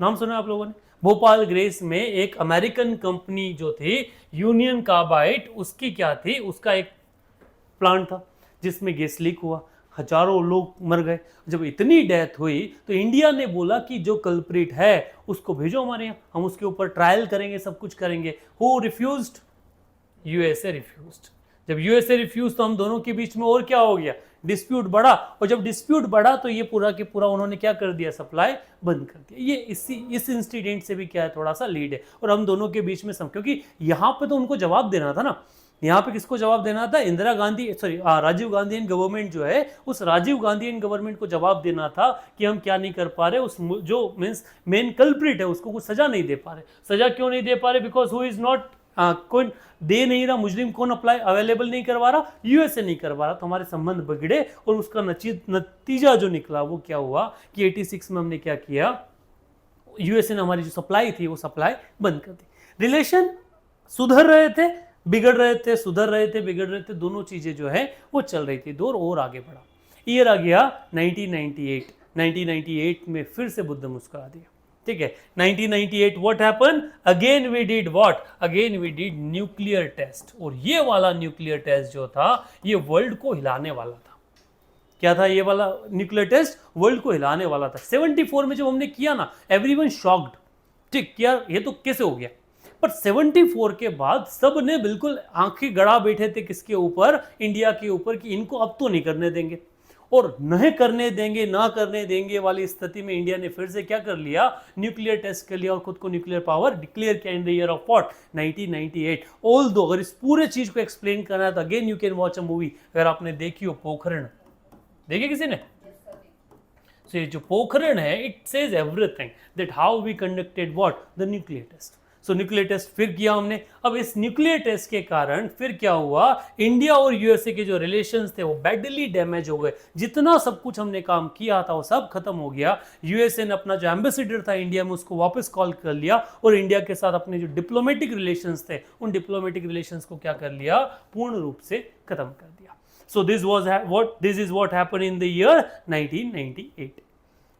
नाम सुना आप लोगों ने? भोपाल गैस में एक अमेरिकन कंपनी जो थी यूनियन कार्बाइड, उसकी क्या थी, उसका एक प्लांट था जिसमें गैस लीक हुआ, हजारों लोग मर गए। जब इतनी डेथ हुई तो इंडिया ने बोला कि जो कल्प्रिट है उसको भेजो हमारे यहाँ, हम उसके ऊपर ट्रायल करेंगे, सब कुछ करेंगे। Who refused? USA refused. जब यूएसए रिफ्यूज तो हम दोनों के बीच में और क्या हो गया, डिस्प्यूट बढ़ा, और जब डिस्प्यूट बढ़ा तो ये पूरा के पूरा उन्होंने क्या कर दिया, सप्लाई बंद कर दिया। ये इस इंसिडेंट से भी क्या है, थोड़ा सा लीड है, और हम दोनों के बीच में क्योंकि यहाँ पे तो उनको जवाब देना था ना, यहाँ पे किसको जवाब देना था, इंदिरा गांधी राजीव गांधी एंड गवर्नमेंट जो है, उस राजीव गांधी एंड गवर्नमेंट को जवाब देना था कि हम क्या नहीं कर पा रहे, उस जो मीन्स मेन कल्प्रिट है उसको कुछ सजा नहीं दे पा रहे। सजा क्यों नहीं दे पा रहे, बिकॉज हु इज नॉट, कौन दे नहीं रहा, मुजरिम कौन अप्लाई अवेलेबल नहीं करवा रहा, यूएसए नहीं करवा रहा, तो हमारे संबंध बिगड़े। और उसका नतीजा जो निकला वो क्या हुआ कि 86 में हमने क्या किया, यूएसए ने हमारी जो सप्लाई थी वो सप्लाई बंद कर दी। रिलेशन सुधर रहे थे, बिगड़ रहे थे, सुधर रहे थे, बिगड़ रहे थे, दोनों चीजें जो है वो चल रही थी। दौर और आगे बढ़ा, ईयर आ गया 1998। 1998 में फिर से बुद्ध मुस्कुरा दिया। ठीक है, 1998 what happen, again we did what, again we did nuclear test. और ये वाला न्यूक्लियर टेस्ट जो था ये वर्ल्ड को हिलाने वाला था। क्या था ये वाला न्यूक्लियर टेस्ट, वर्ल्ड को हिलाने वाला था। 74 में जब हमने किया ना, एवरीवन शॉक्ड, ठीक, क्या ये तो कैसे हो गया। पर 74 के बाद सब ने बिल्कुल आंखें गड़ा बैठे थे किसके ऊपर, इंडिया के ऊपर, कि इनको अब तो नहीं करने देंगे। और नहीं करने देंगे, ना करने देंगे वाली स्थिति में इंडिया ने फिर से क्या कर लिया, न्यूक्लियर टेस्ट कर लिया और खुद को न्यूक्लियर पावर डिक्लेयर किया इन the year of what, 1998। All दो अगर इस पूरे चीज को एक्सप्लेन करना है तो again you can watch a movie. अगर आपने देखी हो पोखरण, देखी किसी ने? सो ये जो पोखरण है, it says everything that how we conducted what, the nuclear test. So nuclear test फिर किया हमने। अब इस न्यूक्लियर टेस्ट के कारण फिर क्या हुआ, इंडिया और यूएसए के जो रिलेशंस थे वो बैडली डैमेज हो गए। जितना सब कुछ हमने काम किया था वो सब खत्म हो गया। यूएसए ने अपना जो एम्बेसडर था इंडिया में उसको वापस कॉल कर लिया, और इंडिया के साथ अपने जो डिप्लोमेटिक रिलेशंस थे उन डिप्लोमेटिक रिलेशंस को क्या कर लिया, पूर्ण रूप से खत्म कर दिया। So this is what happened in the year 1998।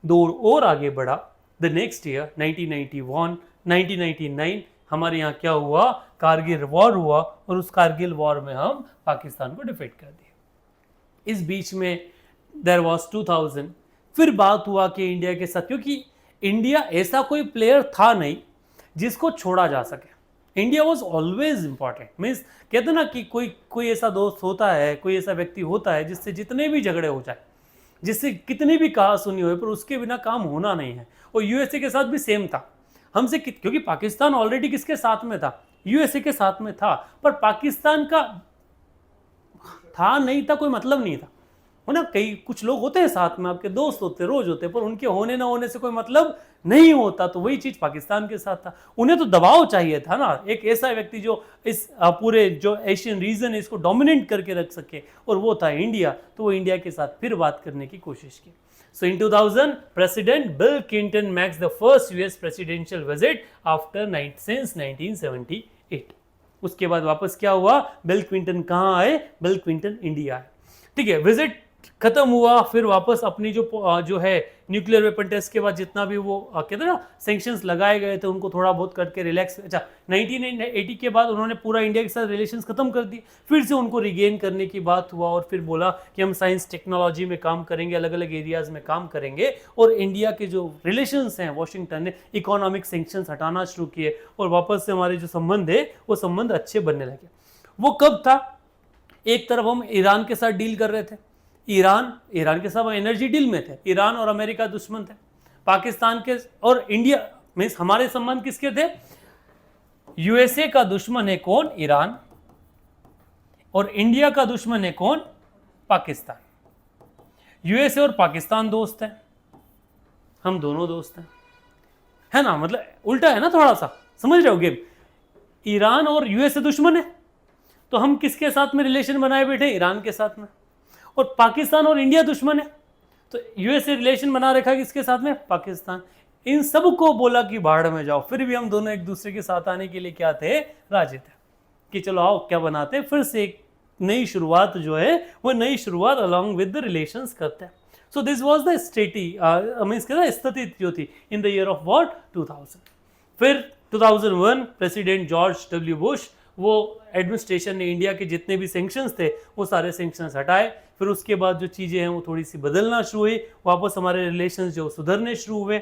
दौर और आगे बढ़ा। द नेक्स्ट ईयर 1991, 1999 हमारे यहाँ क्या हुआ, कारगिल वॉर हुआ, और उस कारगिल वॉर में हम पाकिस्तान को डिफीट कर दिया। इस बीच में देयर वाज 2000, फिर बात हुआ कि इंडिया के साथ, क्योंकि इंडिया ऐसा कोई प्लेयर था नहीं जिसको छोड़ा जा सके। India was always important. Means कहते ना कि कोई ऐसा दोस्त होता है, कोई ऐसा व्यक्ति होता है जिससे जितने भी झगड़े हो जाए, जिससे कितनी भी कहा सुनी हो, पर उसके बिना काम होना नहीं है। और यूएसए के साथ भी सेम था हमसे, क्योंकि पाकिस्तान ऑलरेडी किसके साथ में था, यूएसए के साथ में था, पर पाकिस्तान का था नहीं था कोई मतलब नहीं था, है ना। कई कुछ लोग होते हैं साथ में, आपके दोस्त होते हैं, रोज होते हैं, पर उनके होने ना होने से कोई मतलब नहीं होता। तो वही चीज पाकिस्तान के साथ था, उन्हें तो दबाव चाहिए था ना, एक ऐसा व्यक्ति जो इस पूरे जो एशियन रीजन है इसको डोमिनेट करके रख सके, और वो था इंडिया। तो वो इंडिया के साथ फिर बात करने की कोशिश की। So in 2000, President Bill Clinton makes the first US presidential visit after since 1978. उसके बाद वापस क्या हुआ, बिल क्लिंटन कहाँ आए, बिल क्लिंटन इंडिया आए, ठीक है। विजिट खत्म हुआ, फिर वापस अपनी जो है न्यूक्लियर वेपन टेस्ट के बाद जितना भी वो कहते हैं ना सैंक्शंस लगाए गए थे उनको थोड़ा बहुत करके रिलैक्स। अच्छा, 1980 के बाद उन्होंने पूरा इंडिया के साथ रिलेशंस खत्म कर दिए, फिर से उनको रिगेन करने की बात हुआ, और फिर बोला कि हम साइंस टेक्नोलॉजी में काम करेंगे, अलग अलग एरियाज में काम करेंगे। और इंडिया के जो रिलेशंस हैं, वॉशिंगटन ने इकोनॉमिक सैंक्शंस हटाना शुरू किए, और वापस से हमारे जो संबंध है वो संबंध अच्छे बनने लगे। वो कब था, एक तरफ हम ईरान के साथ डील कर रहे थे, ईरान के साथ एनर्जी डील में थे, ईरान और अमेरिका दुश्मन थे, पाकिस्तान के और इंडिया मीन्स हमारे संबंध किसके थे, यूएसए का दुश्मन है कौन, ईरान, और इंडिया का दुश्मन है कौन, पाकिस्तान। यूएसए और पाकिस्तान दोस्त हैं, हम दोनों दोस्त हैं, है ना, मतलब उल्टा है ना, थोड़ा सा समझ रहे हो गेम। ईरान और यूएसए दुश्मन है, तो हम किसके साथ में रिलेशन बनाए बैठे, ईरान के साथ में। और पाकिस्तान और इंडिया दुश्मन है, तो यूएसए रिलेशन बना रखा है किसके साथ में, पाकिस्तान। इन सब को बोला कि बाढ़ में जाओ, फिर भी हम दोनों एक दूसरे के साथ आने के लिए क्या थे, राजी थे कि चलो आओ क्या बनाते हैं, फिर से एक नई शुरुआत जो है वो नई शुरुआत अलॉन्ग विद द रिलेशंस करते हैं। सो दिस वाज द स्थिति जो थी इन द ईयर ऑफ वॉर 2000। फिर 2001 प्रेसिडेंट जॉर्ज डब्ल्यू बुश, वो एडमिनिस्ट्रेशन ने इंडिया के जितने भी सैंक्शंस थे वो सारे सैंक्शंस हटाए। फिर उसके बाद जो चीज़ें हैं वो थोड़ी सी बदलना शुरू हुई, वापस हमारे रिलेशंस जो सुधरने शुरू हुए,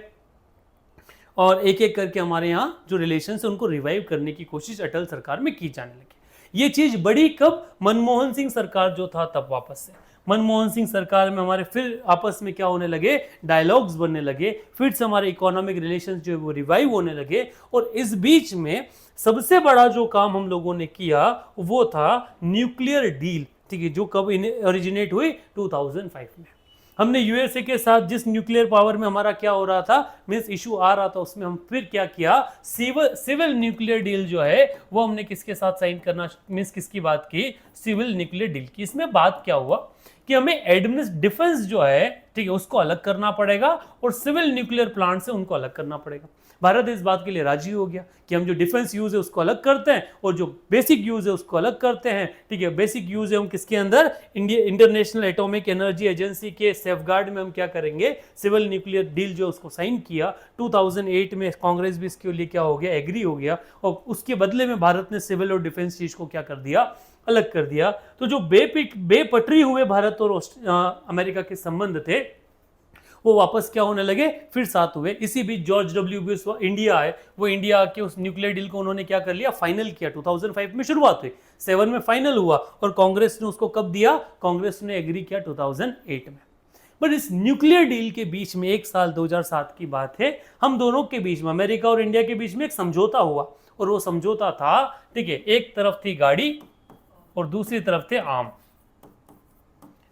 और एक एक करके हमारे यहाँ जो रिलेशंस है उनको रिवाइव करने की कोशिश अटल सरकार में की जाने लगी। ये चीज़ बड़ी कब, मनमोहन सिंह सरकार जो था तब वापस से मनमोहन सिंह सरकार में हमारे फिर आपस में क्या होने लगे, डायलॉग्स बनने लगे, फिर से हमारे इकोनॉमिक रिलेशंस जो है वो रिवाइव होने लगे। और इस बीच में सबसे बड़ा जो काम हम लोगों ने किया वो था न्यूक्लियर डील, ठीक है, जो कब ओरिजिनेट हुई 2005 में। हमने यूएसए के साथ जिस न्यूक्लियर पावर में हमारा क्या हो रहा था, मीन्स इशू आ रहा था, उसमें हम फिर क्या किया, सिविल न्यूक्लियर डील जो है वो हमने किसके साथ साइन करना, मीन्स किसकी बात की, सिविल न्यूक्लियर डील की। इसमें बात क्या हुआ कि हमें डिफेंस जो है, ठीक है, उसको अलग करना पड़ेगा, और सिविल न्यूक्लियर प्लांट से उनको अलग करना पड़ेगा। भारत इस बात के लिए राजी हो गया कि हम जो डिफेंस यूज है उसको अलग करते हैं, और जो बेसिक यूज है उसको अलग करते हैं, ठीक है। बेसिक यूज है हम किसके अंदर, इंटरनेशनल एटॉमिक एनर्जी एजेंसी के सेफगार्ड में हम क्या करेंगे, सिविल न्यूक्लियर डील जो उसको साइन किया 2008 में। कांग्रेस भी इसके लिए क्या हो गया, एग्री हो गया, और उसके बदले में भारत ने सिविल और डिफेंस चीज को क्या कर दिया, अलग कर दिया। तो जो बेपटरी हुए भारत और अमेरिका के संबंध थे वो वापस क्या होने लगे, फिर साथ हुए। इसी बीच जॉर्ज डब्ल्यू बुश इंडिया आए, वो इंडिया के उस न्यूक्लियर डील को उन्होंने क्या कर लिया, फाइनल किया। 2005 में शुरुआत हुई, 7 में फाइनल हुआ, और कांग्रेस ने उसको कब दिया, कांग्रेस ने एग्री किया 2008 में। बट इस न्यूक्लियर डील के बीच में एक साल 2007 की बात है, हम दोनों के बीच में, अमेरिका और इंडिया के बीच में एक समझौता हुआ, और वो समझौता था, ठीक है, एक तरफ थी गाड़ी और दूसरी तरफ थे आम,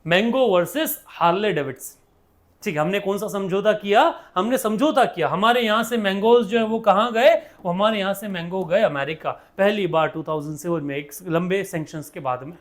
मैंगो वर्सेस हार्ले डेविड्सन, ठीक है। हमने कौन सा समझौता किया, हमने समझौता किया, हमारे यहाँ से मैंगोज जो है वो कहाँ गए, वो हमारे यहाँ से मैंगो गए अमेरिका, पहली बार 2007 में, एक लंबे सैंक्शंस के बाद में।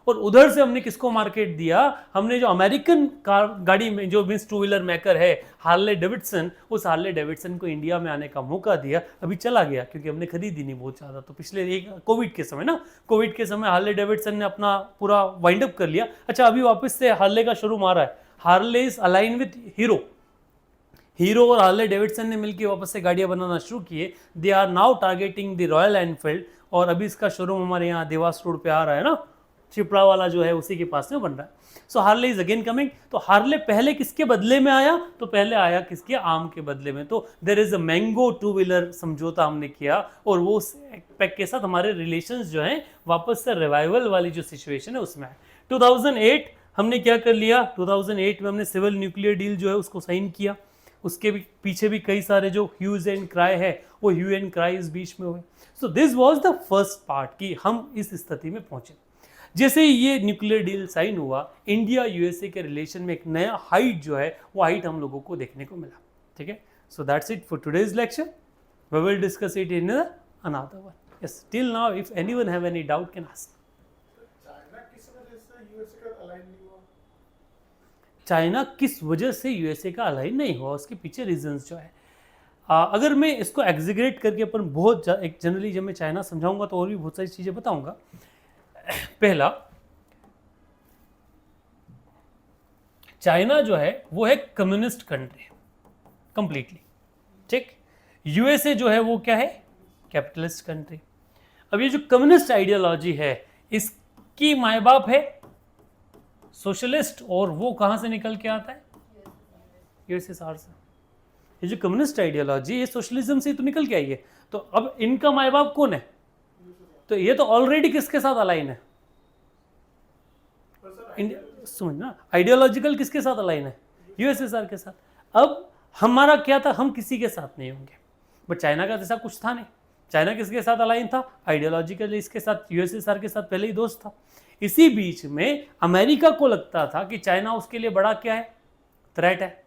और उधर से हमने किसको मार्केट दिया, हमने जो अमेरिकन कार गाड़ी में जो मीन्स टू व्हीलर मेकर है हार्ले डेविडसन, उस हार्ले डेविडसन को इंडिया में आने का मौका दिया। अभी चला गया क्योंकि हमने खरीदी नहीं बहुत ज़्यादा, तो पिछले एक कोविड के समय ना, कोविड के समय हार्ले डेविडसन ने अपना पूरा वाइंड अप कर लिया। अच्छा, अभी वापस से हार्ले का शोरूम आ रहा है, Harley is align with Hero और हार्ले डेविडसन ने मिलकर वापस से गाड़ियां बनाना शुरू किए। They are now targeting the Royal Enfield, और अभी इसका शोरूम हमारे यहाँ देवास रोड पे आ रहा है ना, चिपड़ा वाला जो है उसी के पास में बन रहा है। सो हार्ले इज अगेन कमिंग। तो हार्ले पहले किसके बदले में आया, तो पहले आया किसके, आम के बदले में। तो there is a mango two wheeler समझौता हमने किया, और वो पैक के साथ हमारे रिलेशंस जो हैं वापस से रिवाइवल वाली जो सिचुएशन है उसमें है। 2008 हमने क्या कर लिया, 2008 में हमने सिविल न्यूक्लियर डील जो है उसको साइन किया। उसके भी पीछे भी कई सारे जो ह्यूज एंड क्राई है वो ह्यू एंड क्राई इस बीच में हुए। So this was the first part कि हम इस स्थिति में पहुंचे। जैसे ही ये न्यूक्लियर डील साइन हुआ, इंडिया यूएसए के रिलेशन में एक नया हाइट जो है वो हाइट हम लोगों को देखने को मिला। ठीक है, so that's it for today's lecture. We will discuss it in another one. Yes, till now if anyone have any doubt can ask. China किस वजह से यूएसए का अलाइन नहीं हुआ? चाइना किस वजह से यूएसए का अलाइन नहीं हुआ, उसके पीछे रीजंस जो है, अगर मैं इसको एग्जीग्रेट करके अपन बहुत एक जनरली जब मैं चाइना समझाऊंगा तो और भी बहुत सारी चीज़ें बताऊंगा। पहला, चाइना जो है वो है कम्युनिस्ट कंट्री कंप्लीटली। ठीक, यूएसए जो है वो क्या है, कैपिटलिस्ट कंट्री। अब ये जो कम्युनिस्ट आइडियोलॉजी है इसकी माए बाप है सोशलिस्ट, और वो कहां से निकल के आता है, यूएसएसआर से। ये जो कम्युनिस्ट आइडियोलॉजी ये सोशलिज्म से तो निकल के आई है। तो अब इनका माए बाप कौन है, तो ये तो ऑलरेडी किसके साथ अलाइन है, समझना, आइडियोलॉजिकल किसके साथ अलाइन है, यूएसएसआर के साथ। अब हमारा क्या था, हम किसी के साथ नहीं होंगे, बट चाइना का ऐसा कुछ था नहीं। चाइना किसके साथ अलाइन था, आइडियोलॉजिकली इसके साथ, यूएसएसआर के साथ पहले ही दोस्त था। इसी बीच में अमेरिका को लगता था कि चाइना उसके लिए बड़ा क्या है, थ्रेट है।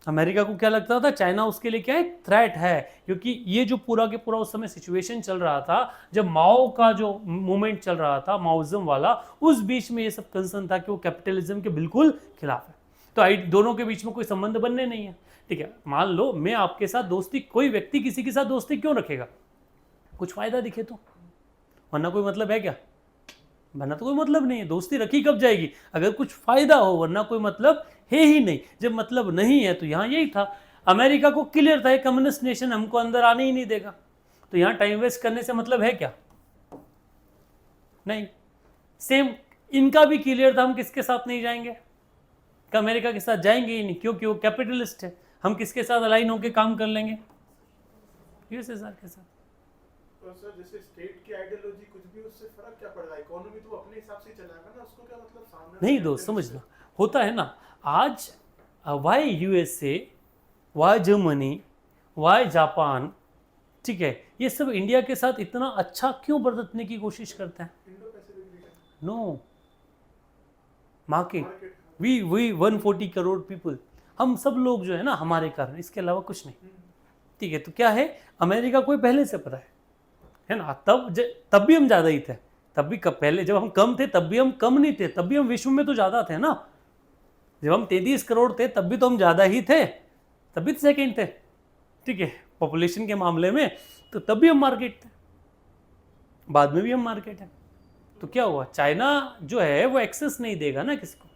अमेरिका को क्या लगता था, चाइना उसके लिए क्या है, थ्रेट है। क्योंकि ये जो पूरा के पूरा उस समय सिचुएशन चल रहा था, जब माओ का जो मूवमेंट चल रहा था, माओइज्म वाला, उस बीच में ये सब कंसर्न था कि वो कैपिटलिज्म के बिल्कुल खिलाफ है। तो दोनों के बीच में कोई संबंध बनने नहीं है। ठीक है, मान लो मैं आपके साथ दोस्ती, कोई व्यक्ति किसी के साथ दोस्ती क्यों रखेगा, कुछ फायदा दिखे तो, वरना कोई मतलब है क्या, वरना तो कोई मतलब नहीं है। दोस्ती रखी कब जाएगी, अगर कुछ फायदा हो, वरना कोई मतलब है ही नहीं। जब मतलब नहीं है तो यहाँ यही था, अमेरिका को क्लियर था कम्युनिस्ट नेशन हमको अंदर आने ही नहीं देगा, तो यहाँ टाइम वेस्ट करने से मतलब है क्या, नहीं। सेम इनका भी क्लियर था हम किसके साथ नहीं जाएंगे, अमेरिका के साथ जाएंगे ही नहीं, क्योंकि वो कैपिटलिस्ट है। हम किसके साथ अलाइन होकर काम कर लेंगे, यूएसएसआर के साथ। तो सर जैसे स्टेट की आइडियोलॉजी कुछ भी, उससे फर्क क्या पड़ रहा है, इकोनॉमी तो अपने हिसाब से चलाएगा ना, उसको क्या मतलब सामने नहीं दोस्त, समझना होता है ना, आज why USA, why Germany, why Japan, ठीक है, ये सब इंडिया के साथ इतना अच्छा क्यों बरतने की कोशिश करते हैं, Indo Pacific region, no market, we 140 crore people, हम सब लोग जो है ना हमारे कारण, इसके अलावा कुछ नहीं। ठीक है, तो क्या है, अमेरिका को पहले से पता है ना, तब भी हम ज़्यादा ही थे, तब भी पहले जब हम कम थे तब भी हम कम नहीं थे, तब भी हम विश्व में तो ज़्यादा थे ना। जब हम 33 करोड़ थे तब भी तो हम ज़्यादा ही थे, तब भी सेकेंड थे। ठीक है, पॉपुलेशन के मामले में, तो तब भी हम मार्केट थे, बाद में भी हम मार्केट है। तो क्या हुआ, चाइना जो है वो एक्सेस नहीं देगा ना किसको,